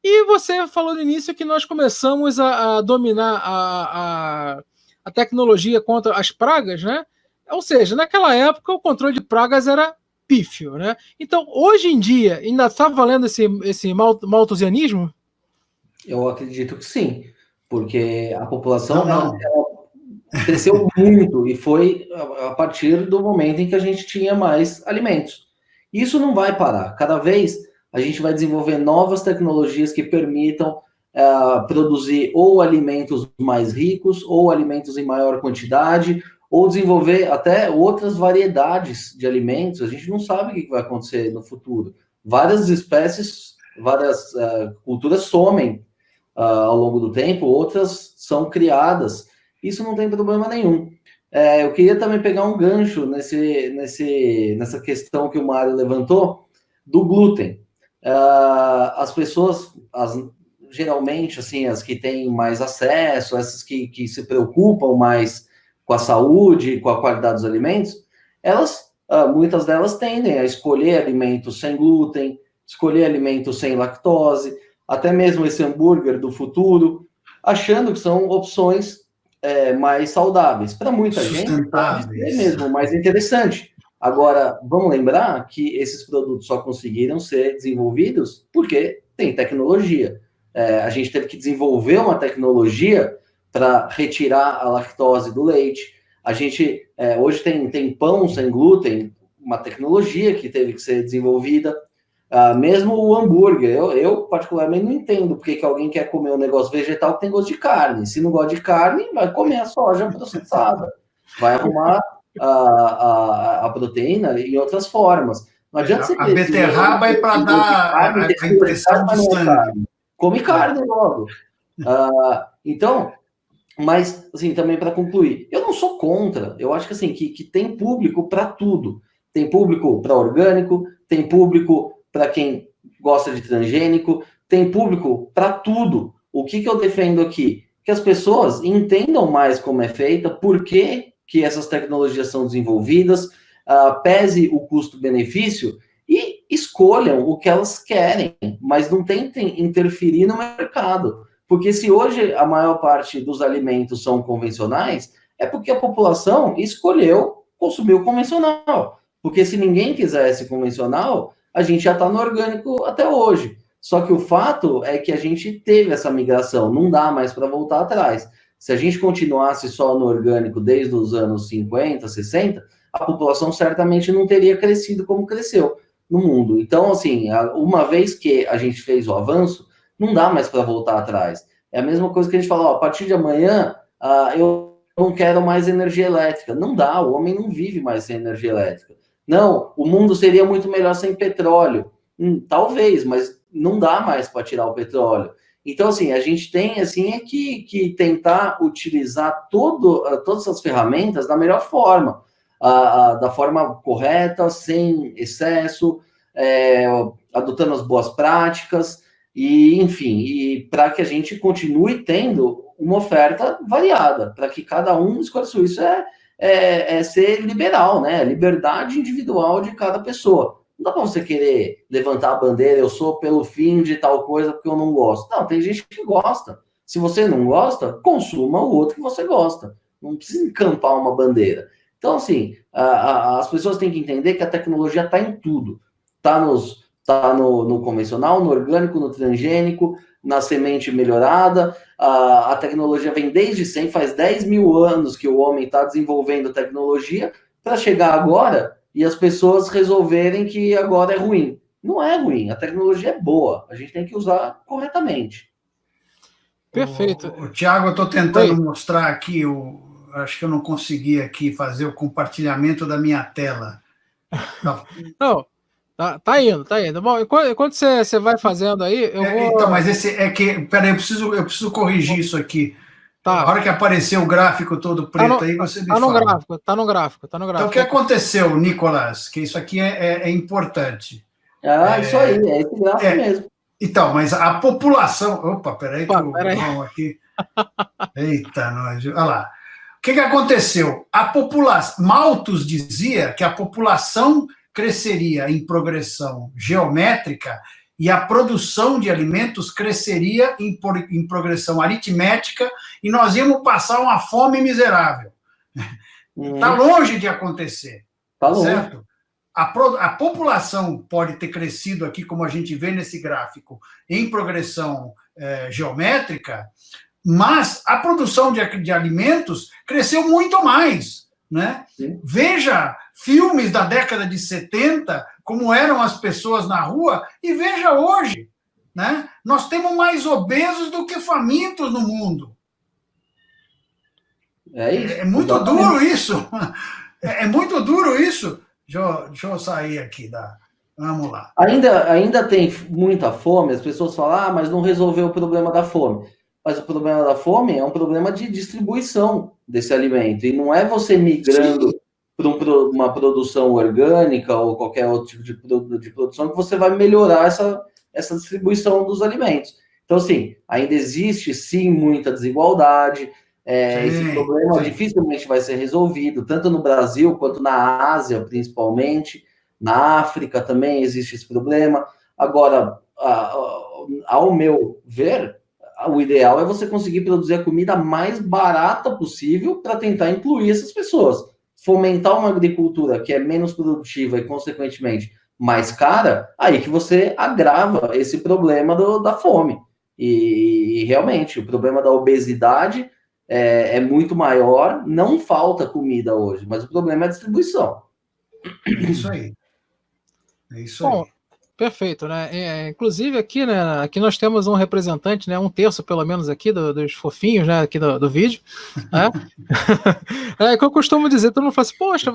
E você falou no início que nós começamos a dominar a tecnologia contra as pragas, né? Ou seja, naquela época o controle de pragas era pífio, né? Então, hoje em dia, ainda está valendo esse malthusianismo? Eu acredito que sim, porque a população ela cresceu muito e foi a partir do momento em que a gente tinha mais alimentos. Isso não vai parar. Cada vez a gente vai desenvolver novas tecnologias que permitam produzir ou alimentos mais ricos, ou alimentos em maior quantidade, ou desenvolver até outras variedades de alimentos. A gente não sabe o que vai acontecer no futuro. Várias espécies, várias culturas somem ao longo do tempo, outras são criadas. Isso não tem problema nenhum. Eu queria também pegar um gancho nessa questão que o Mário levantou, do glúten. As pessoas, geralmente, assim, as que têm mais acesso, essas que se preocupam mais com a saúde, com a qualidade dos alimentos, muitas delas tendem a escolher alimentos sem glúten, escolher alimentos sem lactose, até mesmo esse hambúrguer do futuro, achando que são opções mais saudáveis. Para muita gente, pode ser mesmo mais interessante. Agora, vamos lembrar que esses produtos só conseguiram ser desenvolvidos porque tem tecnologia. A gente teve que desenvolver uma tecnologia para retirar a lactose do leite. A gente hoje tem pão sem glúten, uma tecnologia que teve que ser desenvolvida. Mesmo o hambúrguer, eu particularmente não entendo porque que alguém quer comer um negócio vegetal que tem gosto de carne. Se não gosta de carne, vai comer a soja processada. Vai arrumar a proteína em outras formas. Não adianta você a beterraba é para dar a impressão de sangue. Come carne logo. Então, mas assim, também para concluir, eu não sou contra. Eu acho que assim que tem público para tudo. Tem público para orgânico, tem público para quem gosta de transgênico, tem público para tudo. O que eu defendo aqui? Que as pessoas entendam mais como é feita, por que essas tecnologias são desenvolvidas, pese o custo-benefício e escolham o que elas querem, mas não tentem interferir no mercado. Porque se hoje a maior parte dos alimentos são convencionais, é porque a população escolheu consumir o convencional. Porque se ninguém quisesse convencional, a gente já está no orgânico até hoje. Só que o fato é que a gente teve essa migração, não dá mais para voltar atrás. Se a gente continuasse só no orgânico desde os anos 50, 60, a população certamente não teria crescido como cresceu no mundo. Então, assim, uma vez que a gente fez o avanço, não dá mais para voltar atrás. É a mesma coisa que a gente fala, ó, a partir de amanhã, eu não quero mais energia elétrica. Não dá, o homem não vive mais sem energia elétrica. Não, o mundo seria muito melhor sem petróleo. Talvez, mas não dá mais para tirar o petróleo. Então, assim, a gente tem assim, que tentar utilizar todas as ferramentas da melhor forma, da forma correta, sem excesso, adotando as boas práticas, e, enfim, e para que a gente continue tendo uma oferta variada, para que cada um escolha isso. É ser liberal, né? Liberdade individual de cada pessoa. Não dá para você querer levantar a bandeira, eu sou pelo fim de tal coisa porque eu não gosto. Não, tem gente que gosta. Se você não gosta, consuma o outro que você gosta. Não precisa encampar uma bandeira. Então, assim, as pessoas têm que entender que a tecnologia está em tudo. Está no convencional, no orgânico, no transgênico, na semente melhorada. A tecnologia vem desde sempre, faz 10 mil anos que o homem está desenvolvendo tecnologia para chegar agora e as pessoas resolverem que agora é ruim. Não é ruim, a tecnologia é boa, a gente tem que usar corretamente. Perfeito. O Tiago, eu estou tentando mostrar aqui, acho que eu não consegui aqui fazer o compartilhamento da minha tela. Não, tá indo. Bom, enquanto você vai fazendo aí, eu vou... Então, mas esse é que... Peraí, eu preciso corrigir isso aqui. Tá. A hora que apareceu o gráfico todo preto aí, você me fala. Tá no gráfico. Então, o que aconteceu, Nicolas? Que isso aqui é importante. Isso aí, é esse gráfico mesmo. Então, mas a população... Opa, peraí que eu vou aqui... Eita, nós... Olha lá. O que aconteceu? A população... Malthus dizia que a população cresceria em progressão geométrica e a produção de alimentos cresceria em progressão aritmética e nós íamos passar uma fome miserável. Está longe de acontecer. Tá certo? longe. A população pode ter crescido aqui, como a gente vê nesse gráfico, em progressão geométrica, mas a produção de alimentos cresceu muito mais. Né? Veja filmes da década de 70, como eram as pessoas na rua, e veja hoje. Né? Nós temos mais obesos do que famintos no mundo. É muito duro isso. É muito duro isso. Deixa eu sair aqui. Vamos lá. Ainda tem muita fome, as pessoas falam, mas não resolveu o problema da fome. Mas o problema da fome é um problema de distribuição desse alimento. E não é você migrando para uma produção orgânica ou qualquer outro tipo de produção que você vai melhorar essa distribuição dos alimentos. Então, assim, ainda existe, sim, muita desigualdade. Esse problema dificilmente vai ser resolvido, tanto no Brasil quanto na Ásia, principalmente. Na África também existe esse problema. Agora, ao meu ver, o ideal é você conseguir produzir a comida mais barata possível para tentar incluir essas pessoas. Fomentar uma agricultura que é menos produtiva e, consequentemente, mais cara, aí que você agrava esse problema da fome. E realmente, o problema da obesidade é muito maior, não falta comida hoje, mas o problema é a distribuição. É isso aí. Bom, perfeito, né? Inclusive aqui, né? Aqui nós temos um representante, né? 1/3 pelo menos aqui dos fofinhos, né? Aqui do vídeo. É que eu costumo dizer, todo mundo fala assim, poxa,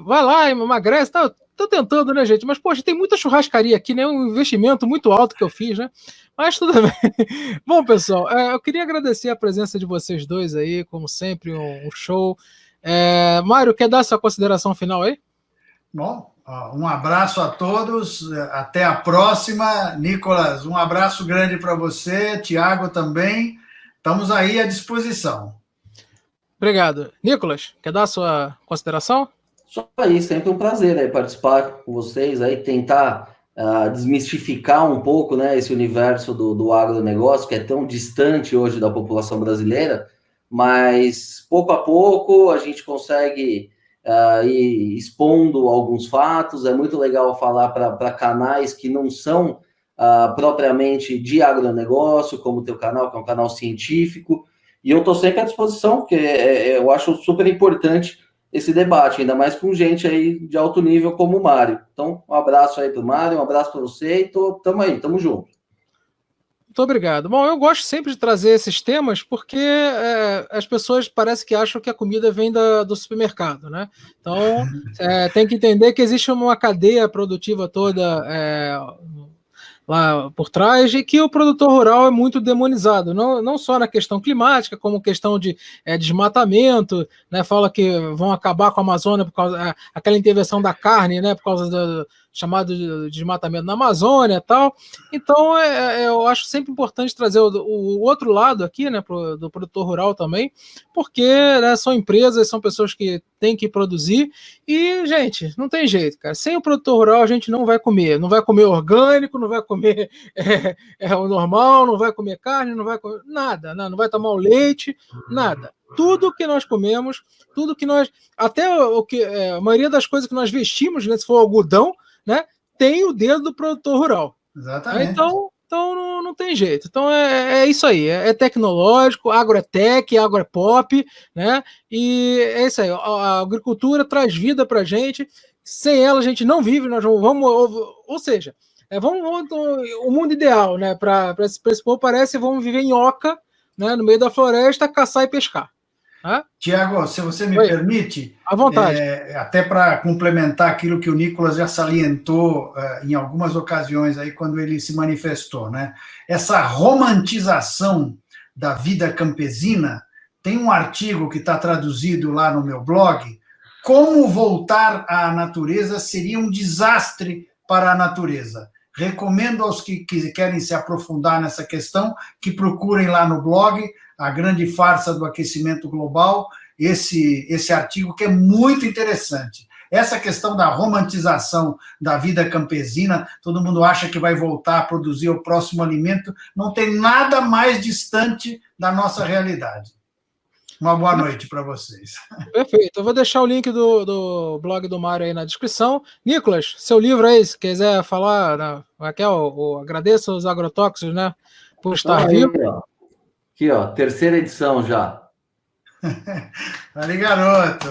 vai lá, emagrece, tá? Tô tentando, né, gente? Mas, poxa, tem muita churrascaria aqui, né? Um investimento muito alto que eu fiz, né? Mas tudo bem. Bom, pessoal, eu queria agradecer a presença de vocês dois aí, como sempre, um show. Mário, quer dar sua consideração final aí? Bom, um abraço a todos, até a próxima. Nicolas, um abraço grande para você, Tiago também. Estamos aí à disposição. Obrigado. Nicolas, quer dar a sua consideração? Só aí, sempre um prazer participar com vocês, tentar desmistificar um pouco, né, esse universo do agronegócio, que é tão distante hoje da população brasileira, mas pouco a pouco a gente consegue ir expondo alguns fatos. É muito legal falar para canais que não são propriamente de agronegócio, como o teu canal, que é um canal científico, e eu estou sempre à disposição, porque eu acho super importante esse debate, ainda mais com gente aí de alto nível como o Mário. Então, um abraço aí para o Mário, um abraço para você e tamo aí, tamo junto. Muito obrigado. Bom, eu gosto sempre de trazer esses temas porque as pessoas parecem que acham que a comida vem do supermercado, né? Então, tem que entender que existe uma cadeia produtiva toda lá por trás e que o produtor rural é muito demonizado, não só na questão climática, como questão de desmatamento, né? Fala que vão acabar com a Amazônia por causa aquela intervenção da carne, né? Por causa do chamado de desmatamento na Amazônia e tal. Então, eu acho sempre importante trazer o outro lado aqui, né, do produtor rural também, porque, né, são empresas, são pessoas que têm que produzir e, gente, não tem jeito, cara. Sem o produtor rural a gente não vai comer orgânico, não vai comer o normal, não vai comer carne, não vai comer nada, não vai tomar o leite, nada. Tudo que nós comemos, tudo que nós... Até a maioria das coisas que nós vestimos, né, se for algodão, né, tem o dedo do produtor rural. Exatamente. Então não tem jeito. Então é isso aí. É tecnológico, agrotech, agropop, né? E é isso aí. A agricultura traz vida para a gente. Sem ela a gente não vive. Nós ou seja, o mundo ideal, né? Para esse povo parece que vamos viver em oca, né? No meio da floresta, caçar e pescar. Tiago, se você me permite, à vontade. Até para complementar aquilo que o Nicolas já salientou em algumas ocasiões aí quando ele se manifestou, né? Essa romantização da vida campesina, tem um artigo que está traduzido lá no meu blog, Como Voltar à Natureza Seria um Desastre para a Natureza. Recomendo aos que querem se aprofundar nessa questão que procurem lá no blog A Grande Farsa do Aquecimento Global, esse artigo que é muito interessante. Essa questão da romantização da vida campesina, todo mundo acha que vai voltar a produzir o próximo alimento, não tem nada mais distante da nossa realidade. Uma boa noite para vocês. Perfeito. Eu vou deixar o link do blog do Mário aí na descrição. Nicolas, seu livro aí, se quiser falar, né, agradeço aos agrotóxicos, né, por estar vivo. Aqui, ó, terceira edição já. Ali, garoto.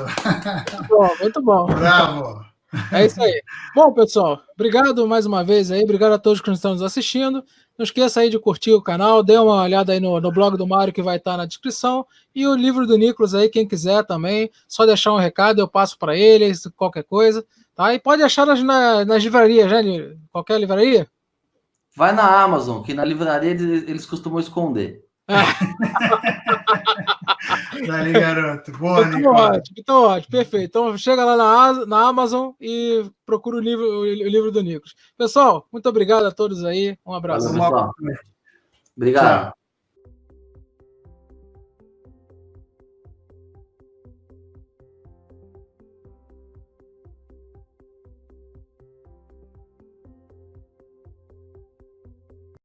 Muito bom. Bravo. É isso aí. Bom, pessoal, obrigado mais uma vez aí, obrigado a todos que estão nos assistindo. Não esqueça aí de curtir o canal, dê uma olhada aí no blog do Mário que vai estar na descrição e o livro do Nicolas aí, quem quiser também, só deixar um recado, eu passo para ele, qualquer coisa, tá? E pode achar nas livrarias, né? Qualquer livraria? Vai na Amazon, que na livraria eles costumam esconder. Dali, garoto. Boa, Nicolas. Então ótimo, perfeito. Então chega lá na Amazon e procura o livro do Nicolas. Pessoal, muito obrigado a todos aí. Um abraço. Valeu, pessoal. Obrigado. Tchau.